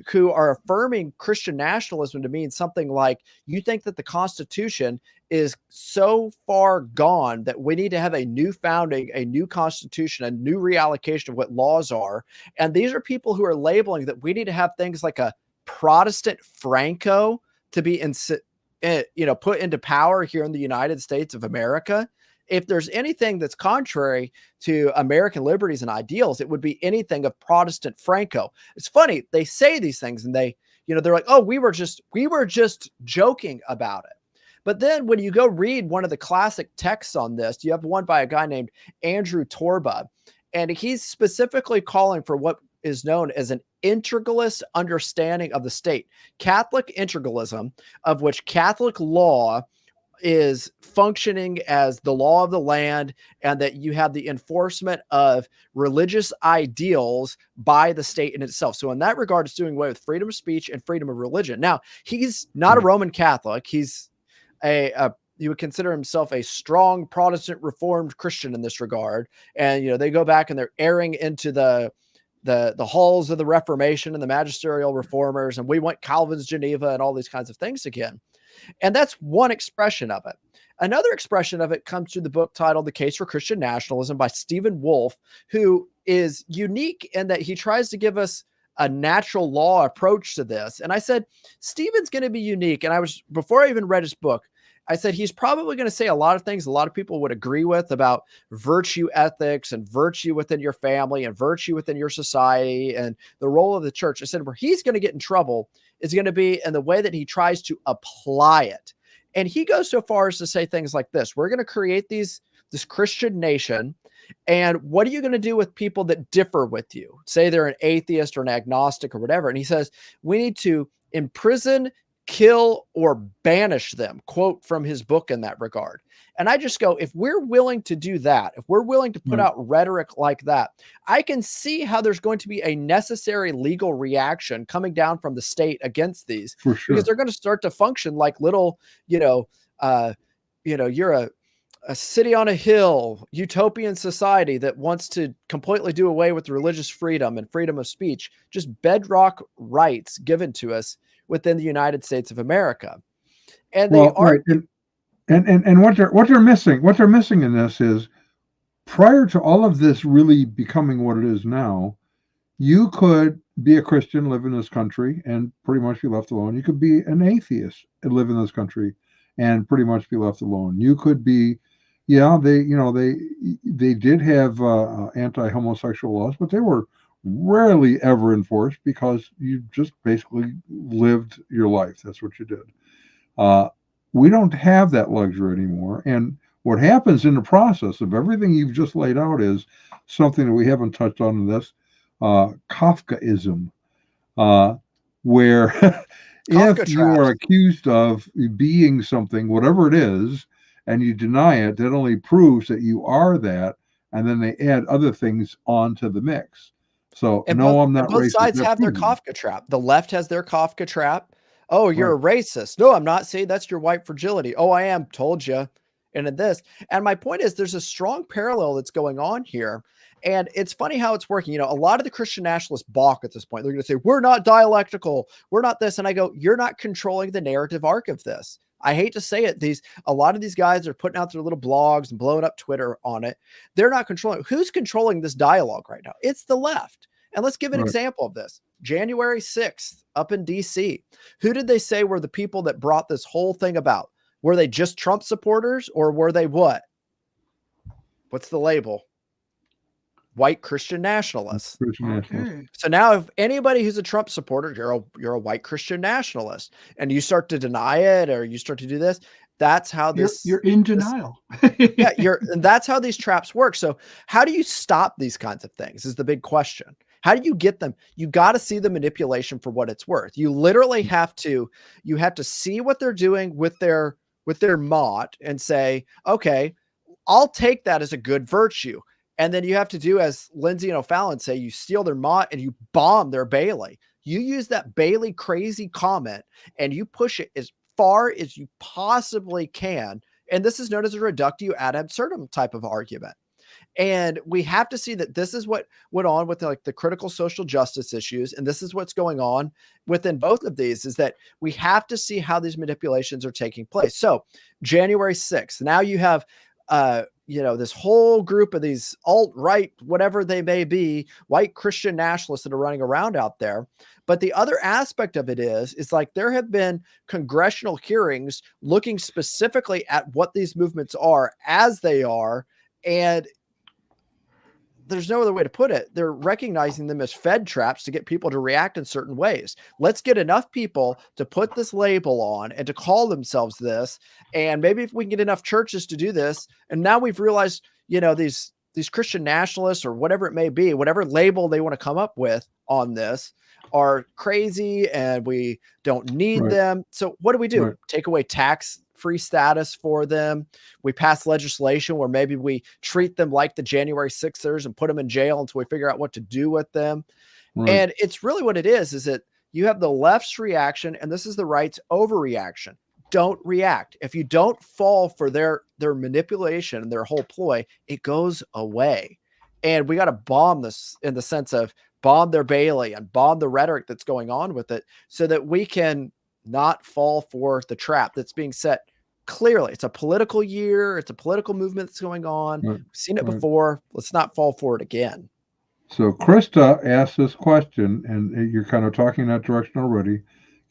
who are affirming Christian nationalism to mean something like, you think that the Constitution is so far gone that we need to have a new founding, a new constitution, a new reallocation of what laws are. And these are people who are labeling that we need to have things like a Protestant Franco to be put into power here in the United States of America. if there's anything that's contrary to American liberties and ideals, it would be anything of Protestant Franco. It's funny, they say these things and they, they're like, oh, we were just joking about it. But then when you go read one of the classic texts on this, you have one by a guy named Andrew Torba, and he's specifically calling for what is known as an integralist understanding of the state, Catholic integralism, of which Catholic law is functioning as the law of the land, and that you have the enforcement of religious ideals by the state in itself. So in that regard, it's doing away with freedom of speech and freedom of religion. Now, he's not a Roman Catholic. He's he would consider himself a strong Protestant Reformed Christian in this regard. And, they go back and they're airing into the halls of the Reformation and the magisterial reformers. And we want Calvin's Geneva and all these kinds of things again. And that's one expression of it. Another expression of it comes through the book titled The Case for Christian Nationalism by Stephen Wolfe, who is unique in that he tries to give us a natural law approach to this. And I said, Stephen's going to be unique. And before I even read his book, I said, he's probably going to say a lot of things a lot of people would agree with about virtue ethics and virtue within your family and virtue within your society and the role of the church. I said, where he's going to get in trouble is going to be in the way that he tries to apply it. And he goes so far as to say things like this: we're going to create this Christian nation. And what are you going to do with people that differ with you? Say they're an atheist or an agnostic or whatever. And he says, we need to imprison, kill, or banish them, quote from his book in that regard. And I just go, if we're willing to do that, if we're willing to put out rhetoric like that, I can see how there's going to be a necessary legal reaction coming down from the state against these. For sure. Because they're going to start to function like little, you're a city on a hill, utopian society that wants to completely do away with religious freedom and freedom of speech, just bedrock rights given to us within the United States of America. And they are right. And what they're missing in this is, prior to all of this really becoming what it is now, you could be a Christian, live in this country, and pretty much be left alone. You could be an atheist and live in this country and pretty much be left alone. You could be, they did have anti-homosexual laws, but they were rarely ever enforced because you just basically lived your life. That's what you did. We don't have that luxury anymore. And what happens in the process of everything you've just laid out is something that we haven't touched on in this, Kafkaism, where if you are accused of being something, whatever it is, and you deny it, that only proves that you are that, and then they add other things onto the mix. So, I'm not racist. Both sides have their Kafka trap. The left has their Kafka trap. Oh, you're a racist. No, I'm not. See, that's your white fragility. Oh, I am. Told you. And in this. And my point is, there's a strong parallel that's going on here. And it's funny how it's working. A lot of the Christian nationalists balk at this point. They're going to say, we're not dialectical. We're not this. And I go, you're not controlling the narrative arc of this. I hate to say it. A lot of these guys are putting out their little blogs and blowing up Twitter on it. They're not controlling. Who's controlling this dialogue right now? It's the left. And let's give an example of this. January 6th up in DC. Who did they say were the people that brought this whole thing about? Were they just Trump supporters, or were they what? What's the label? White Christian nationalists. Okay. So now if anybody who's a Trump supporter, you're a white Christian nationalist, and you start to deny it, or you start to do this, that's how this you're in denial. And that's how these traps work. So how do you stop these kinds of things is the big question. How do you get them? You got to see the manipulation for what it's worth. You literally have to see what they're doing with their mot and say, okay, I'll take that as a good virtue. And then you have to do, as Lindsay and O'Fallon say, you steal their mot and you bomb their Bailey. You use that Bailey crazy comment and you push it as far as you possibly can. And this is known as a reductio ad absurdum type of argument. And we have to see that this is what went on with the critical social justice issues. And this is what's going on within both of these, is that we have to see how these manipulations are taking place. So January 6th, now you have this whole group of these alt-right, whatever they may be, white Christian nationalists that are running around out there. But the other aspect of it is like there have been congressional hearings looking specifically at what these movements are as they are. And there's no other way to put it. They're recognizing them as Fed traps to get people to react in certain ways. Let's get enough people to put this label on and to call themselves this. And maybe if we can get enough churches to do this, and now we've realized, these Christian nationalists or whatever it may be, whatever label they want to come up with on this are crazy and we don't need them. So what do? Take away tax-free status for them. We pass legislation where maybe we treat them like the January 6ers and put them in jail until we figure out what to do with them. And it's really what it is that you have the left's reaction and this is the right's overreaction. Don't react. If you don't fall for their manipulation and their whole ploy, it goes away. And we got to bomb this in the sense of bomb their Bailey and bomb the rhetoric that's going on with it so that we can not fall for the trap that's being set clearly. It's a political year. It's a political movement that's going on. We've seen it before. Let's not fall for it again. So Krista asked this question, and you're kind of talking in that direction already.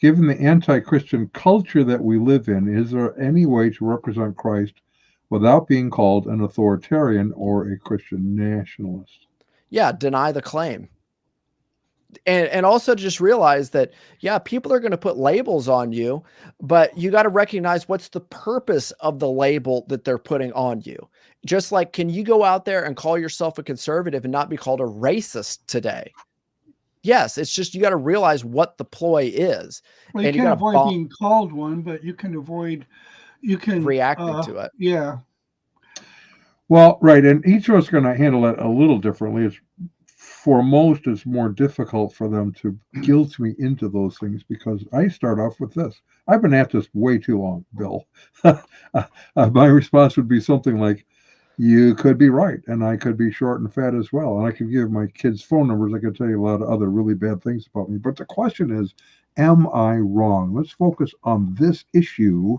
Given the anti-Christian culture that we live in, is there any way to represent Christ without being called an authoritarian or a Christian nationalist? Yeah, deny the claim. And also just realize that, people are going to put labels on you, but you got to recognize what's the purpose of the label that they're putting on you. Just like, can you go out there and call yourself a conservative and not be called a racist today? Yes, it's just you got to realize what the ploy is. Well, you can't avoid being called one, but you can reacting to it. Yeah. Well, right, and each of us is going to handle it a little differently. For most, it's more difficult for them to guilt me into those things because I start off with this. I've been at this way too long, Bill. My response would be something like, you could be right, and I could be short and fat as well. And I could give my kids' phone numbers. I could tell you a lot of other really bad things about me. But the question is, am I wrong? Let's focus on this issue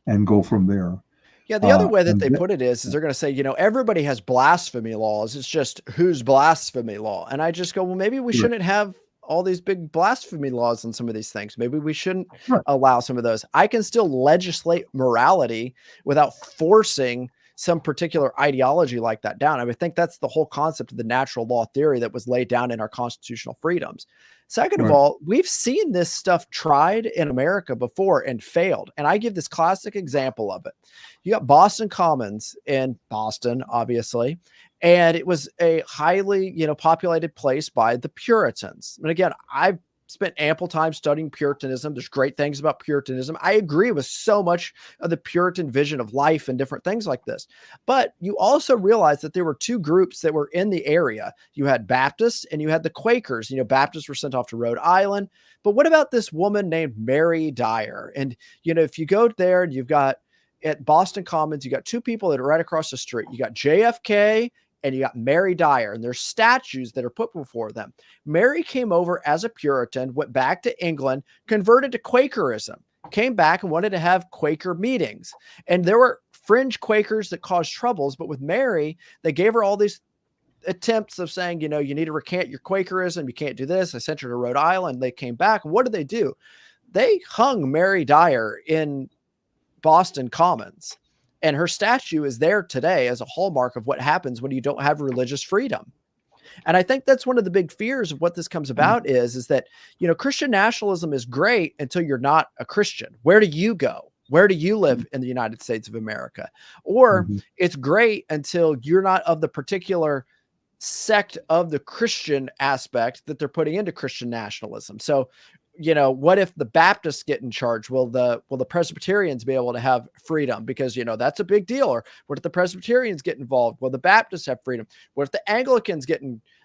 and go from there. Yeah, the other way that they put it is they're going to say, everybody has blasphemy laws. It's just whose blasphemy law? And I just go, well, maybe we shouldn't have all these big blasphemy laws on some of these things. Maybe we shouldn't allow some of those. I can still legislate morality without forcing some particular ideology like that down. I think that's the whole concept of the natural law theory that was laid down in our constitutional freedoms. Second of all, we've seen this stuff tried in America before and failed. And I give this classic example of it. You got Boston Commons in Boston, obviously, and it was a highly, populated place by the Puritans. And again, I've spent ample time studying Puritanism. There's great things about Puritanism. I agree with so much of the Puritan vision of life and different things like this. But you also realize that there were two groups that were in the area. You had Baptists and you had the Quakers. Baptists were sent off to Rhode Island. But what about this woman named Mary Dyer? And, if you go there and you've got at Boston Commons, you got two people that are right across the street. You got JFK and you got Mary Dyer, and there's statues that are put before them. Mary came over as a Puritan, went back to England, converted to Quakerism, came back and wanted to have Quaker meetings. And there were fringe Quakers that caused troubles, but with Mary, they gave her all these attempts of saying, you need to recant your Quakerism, you can't do this. I sent her to Rhode Island. They came back. What did they do? They hung Mary Dyer in Boston Commons. And her statue is there today as a hallmark of what happens when you don't have religious freedom. And I think that's one of the big fears of what this comes about is that, Christian nationalism is great until you're not a Christian. Where do you go? Where do you live in the United States of America? Or it's great until you're not of the particular sect of the Christian aspect that they're putting into Christian nationalism. So, what if the Baptists get in charge? Will the Presbyterians be able to have freedom? Because, that's a big deal. Or what if the Presbyterians get involved? Will the Baptists have freedom? What if the Anglicans get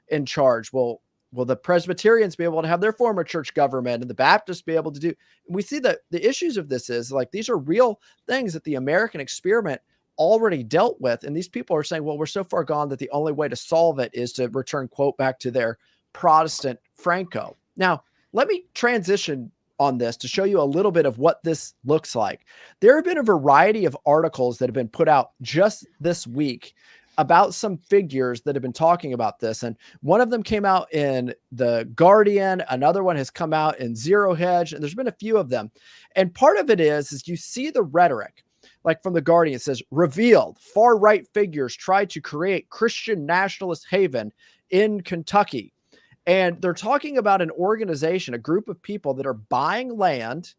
in charge? Will the Presbyterians be able to have their form of church government and the Baptists be able to do? We see that the issues of this is like, these are real things that the American experiment already dealt with. And these people are saying, well, we're so far gone that the only way to solve it is to return, quote, back to their Protestant Franco. Now, let me transition on this to show you a little bit of what this looks like. There have been a variety of articles that have been put out just this week about some figures that have been talking about this. And one of them came out in The Guardian. Another one has come out in Zero Hedge. And there's been a few of them. And part of it is you see the rhetoric, like from The Guardian, it says, revealed far-right figures tried to create Christian nationalist haven in Kentucky. And they're talking about an organization, a group of people that are buying land,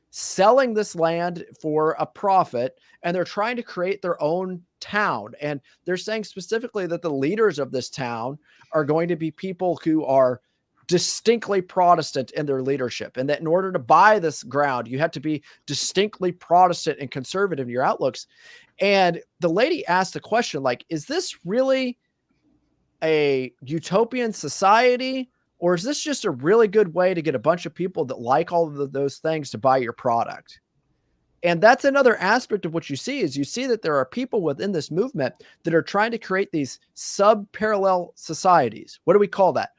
selling this land for a profit, and they're trying to create their own town. And they're saying specifically that the leaders of this town are going to be people who are distinctly Protestant in their leadership, and that in order to buy this ground, you have to be distinctly Protestant and conservative in your outlooks. And the lady asked the question, like, is this really a utopian society, or is this just a really good way to get a bunch of people that like all of those things to buy your product? And that's another aspect of what you see is you see that there are people within this movement that are trying to create these sub-parallel societies. What do we call that?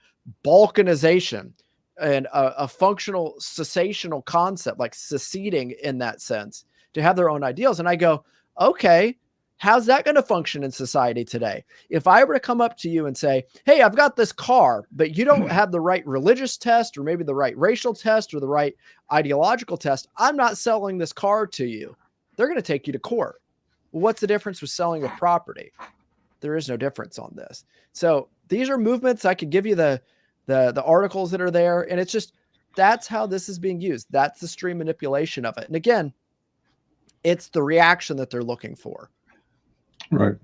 Balkanization, and a functional cessational concept, like seceding in that sense, to have their own ideals. And I go, okay, how's that going to function in society today? If I were to come up to you and say, hey, I've got this car, but you don't have the right religious test, or maybe the right racial test, or the right ideological test, I'm not selling this car to you. They're going to take you to court. Well, what's the difference with selling with property? There is no difference on this. So these are movements. I could give you the articles that are there. And it's just, that's how this is being used. That's the stream manipulation of it. And again, it's the reaction that they're looking for. Right.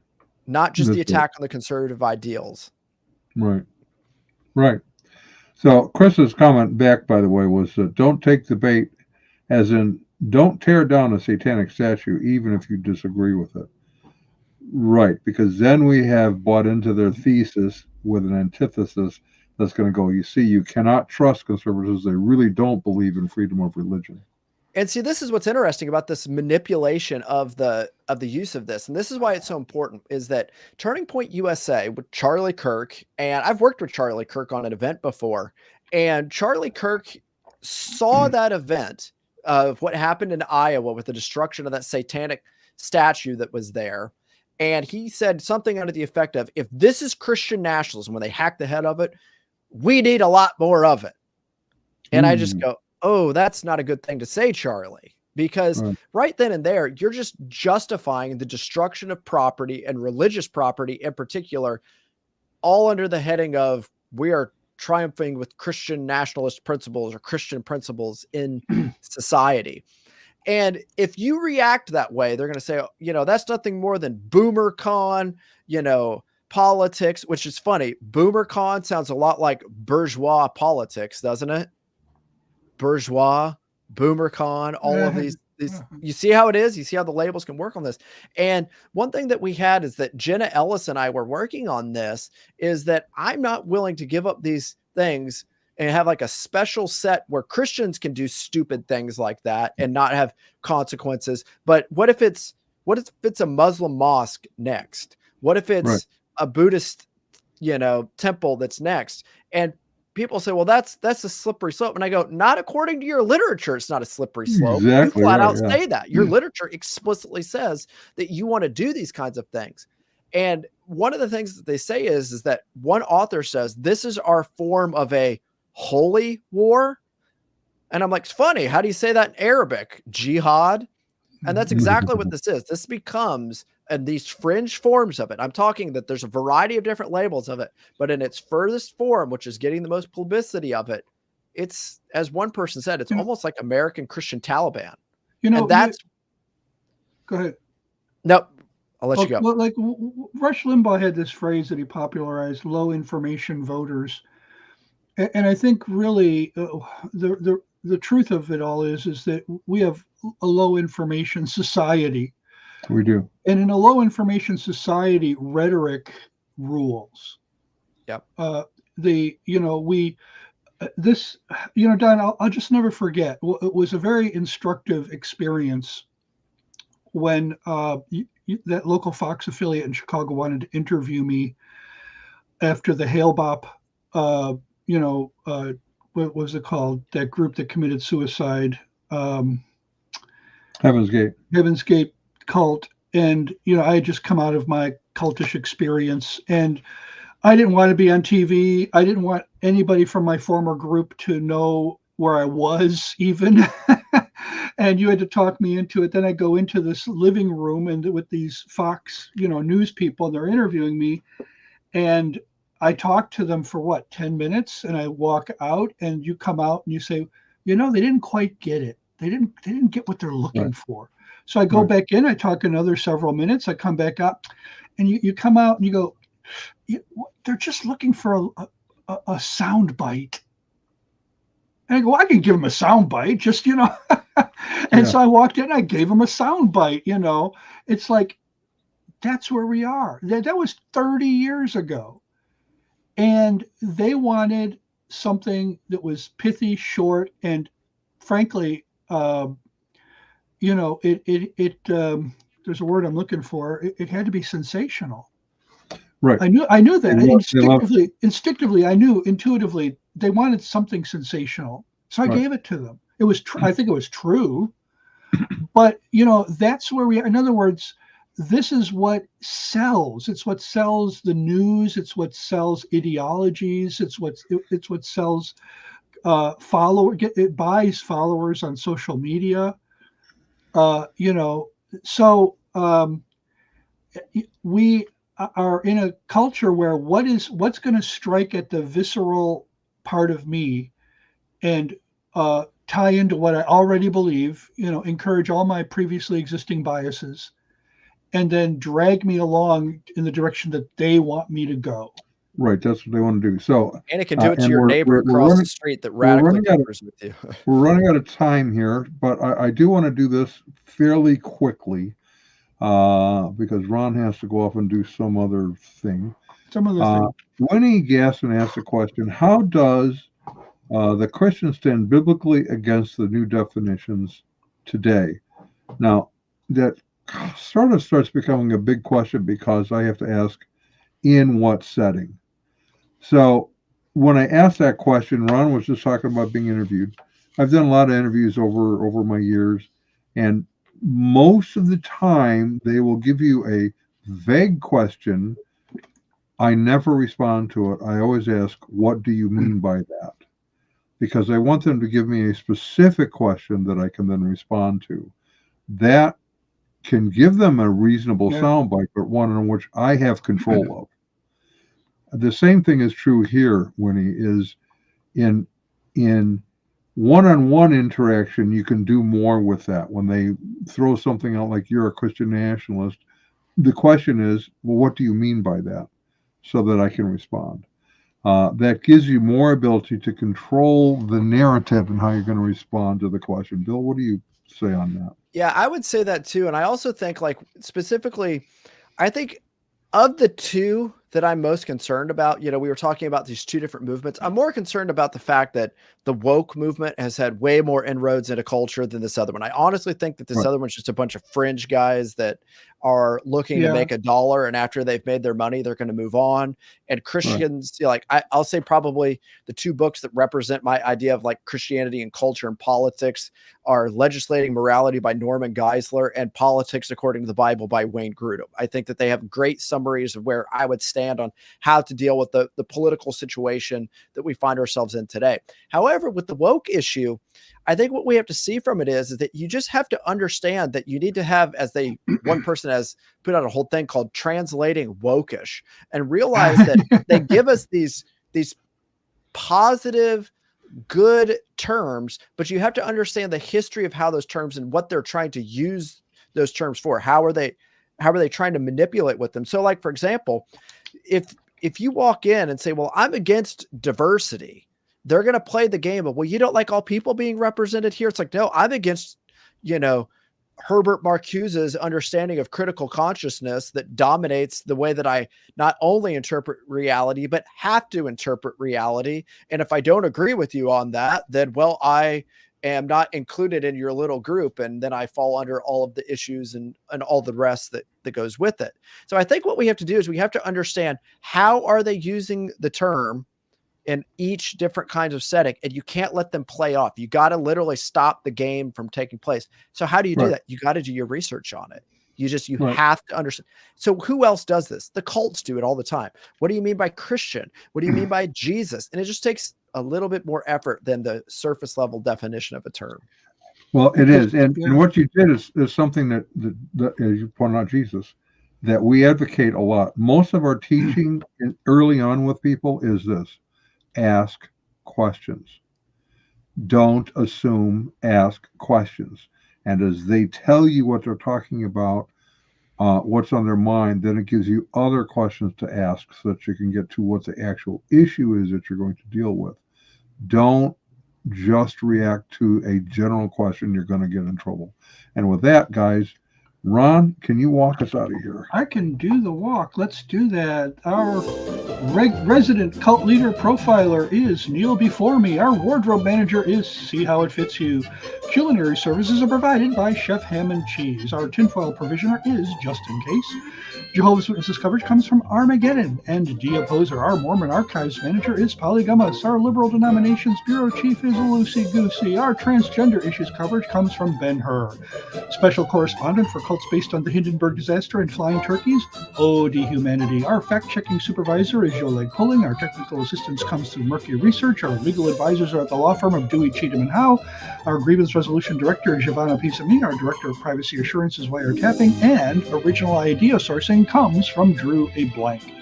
Not just the attack on the conservative ideals. Right. Right. So Chris's comment back, by the way, was don't take the bait, as in don't tear down a satanic statue, even if you disagree with it. Right. Because then we have bought into their thesis with an antithesis that's going to go, you see, you cannot trust conservatives. They really don't believe in freedom of religion. And see, this is what's interesting about this manipulation of the use of this. And this is why it's so important, is that Turning Point USA with Charlie Kirk, and I've worked with Charlie Kirk on an event before, and Charlie Kirk saw that event of what happened in Iowa with the destruction of that satanic statue that was there. And he said something under the effect of, if this is Christian nationalism, when they hacked the head of it, we need a lot more of it. And I just go, oh, that's not a good thing to say, Charlie, because right then and there, you're just justifying the destruction of property and religious property in particular, all under the heading of we are triumphing with Christian nationalist principles or Christian principles in society. And if you react that way, they're going to say, you know, that's nothing more than boomer con, you know, politics, which is funny. Boomer con sounds a lot like bourgeois politics, doesn't it? Bourgeois, boomer con, all of these, you see how it is? You see how the labels can work on this. And one thing that we had is that Jenna Ellis and I were working on this, is that I'm not willing to give up these things and have like a special set where Christians can do stupid things like that and not have consequences. But what if it's a Muslim mosque next? What if it's a Buddhist, you know, temple that's next? And people say, well, that's a slippery slope. And I go, not according to your literature. It's not a slippery slope. Exactly, you flat out say that. Your literature explicitly says that you want to do these kinds of things. And one of the things that they say is that one author says, this is our form of a holy war. And I'm like, it's funny. How do you say that in Arabic? Jihad. And that's exactly what this is. This becomes, and these fringe forms of it, I'm talking that there's a variety of different labels of it, but in its furthest form, which is getting the most publicity of it, it's, as one person said, it's almost like American Christian Taliban. You know, and that's, go ahead. Nope. I'll let you go. Like Rush Limbaugh had this phrase that he popularized, low information voters. And I think really the truth of it all is that we have a low information society. We do. And in a low information society, rhetoric rules. Yep. Don, I'll just never forget. It was a very instructive experience when that local Fox affiliate in Chicago wanted to interview me after the Hale Bop, what was it called? That group that committed suicide, Heaven's Gate. Heaven's Gate cult. And, I had just come out of my cultish experience, and I didn't want to be on TV. I didn't want anybody from my former group to know where I was even. And you had to talk me into it. Then I go into this living room and with these Fox, news people, and they're interviewing me. And I talk to them for 10 minutes, and I walk out, and you come out and you say, they didn't quite get it. They didn't get what they're looking for. So I go back in, I talk another several minutes, I come back up, and you come out and you go, they're just looking for a sound bite. And I go, I can give them a sound bite, just, And so I walked in, I gave them a sound bite, It's like, that's where we are. That was 30 years ago. And they wanted something that was pithy, short, and frankly, there's a word I'm looking for. It had to be sensational. Right. I knew that instinctively. I knew intuitively they wanted something sensational. So I gave it to them. It was, I think it was true, but that's where we are. In other words, this is what sells. It's what sells the news. It's what sells ideologies. It's what sells it buys followers on social media. We are in a culture where what's going to strike at the visceral part of me and tie into what I already believe, encourage all my previously existing biases, and then drag me along in the direction that they want me to go. Right, that's what they want to do. So, and it can do it to your neighbor across the street that radically differs with you. We're running out of time here, but I do want to do this fairly quickly because Ron has to go off and do some other thing. Winnie Gasson asked a question: how does the Christian stand biblically against the new definitions today? Now, that sort of starts becoming a big question because I have to ask, in what setting? So when I asked that question, Ron was just talking about being interviewed. I've done a lot of interviews over my years, and most of the time they will give you a vague question. I never respond to it. I always ask, what do you mean by that? Because I want them to give me a specific question that I can then respond to. That can give them a reasonable soundbite, but one in which I have control of. The same thing is true here, Winnie, is in one-on-one interaction, you can do more with that. When they throw something out like you're a Christian nationalist, the question is, well, what do you mean by that? So that I can respond. That gives you more ability to control the narrative and how you're going to respond to the question. Bill, what do you say on that? Yeah, I would say that too. And I also think, like, specifically, I think of the two that I'm most concerned about, we were talking about these two different movements. I'm more concerned about the fact that the woke movement has had way more inroads into culture than this other one. I honestly think that this other one's just a bunch of fringe guys that are looking to make $1. And after they've made their money, they're going to move on. And Christians, I'll say probably the two books that represent my idea of like Christianity and culture and politics are Legislating Morality by Norman Geisler and Politics According to the Bible by Wayne Grudem. I think that they have great summaries of where I would stand on how to deal with the political situation that we find ourselves in today. However, with the woke issue, I think what we have to see from it is that you just have to understand that you need to have, one person has put out a whole thing called translating wokish, and realize that they give us these positive, good terms, but you have to understand the history of how those terms and what they're trying to use those terms for. How are they trying to manipulate with them? So, like, for example, if you walk in and say, well, I'm against diversity, they're going to play the game of, well, you don't like all people being represented here. It's like, no, I'm against, Herbert Marcuse's understanding of critical consciousness that dominates the way that I not only interpret reality, but have to interpret reality. And if I don't agree with you on that, then, well, I am not included in your little group. And then I fall under all of the issues and all the rest that goes with it. So I think what we have to do is we have to understand, how are they using the term in each different kinds of setting, and you can't let them play off. You got to literally stop the game from taking place. So how do you do that? You got to do your research on it. You have to understand. So who else does this? The cults do it all the time. What do you mean by Christian? What do you mean by Jesus? And it just takes a little bit more effort than the surface level definition of a term. Well, it is. And what you did is something that, as you pointed out, Jesus, that we advocate a lot. Most of our teaching early on with people is this: ask questions. Don't assume, ask questions. And as they tell you what they're talking about, what's on their mind, then it gives you other questions to ask so that you can get to what the actual issue is that you're going to deal with. Don't just react to a general question. You're going to get in trouble. And with that, guys, Ron, can you walk us out of here? I can do the walk. Let's do that. Our resident cult leader profiler is Neil before me. Our wardrobe manager is See How It Fits You. Culinary services are provided by Chef Ham and Cheese. Our tinfoil provisioner is Just in Case. Jehovah's Witnesses coverage comes from Armageddon and Deopposer. Our Mormon archives manager is Polygamus. Our liberal denominations bureau chief is Lucy Goosey. Our transgender issues coverage comes from Ben Hur. Special correspondent for cults based on the Hindenburg disaster and flying turkeys, OD Humanity. Our fact-checking supervisor is Joe Pulling. Our technical assistance comes through Mercury Research. Our legal advisors are at the law firm of Dewey, Cheatham and Howe. Our grievance resolution director is Giovanna Pisami. Our director of privacy assurance is Wiretapping. And original idea sourcing comes from Drew A. Blank.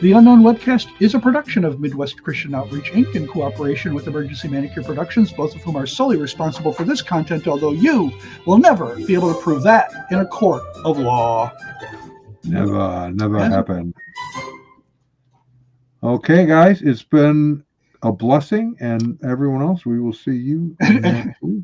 The Unknown Webcast is a production of Midwest Christian Outreach, Inc. in cooperation with Emergency Manicure Productions, both of whom are solely responsible for this content, although you will never be able to prove that in a court of law. Never happened. Okay, guys, it's been a blessing, and everyone else, we will see you next week.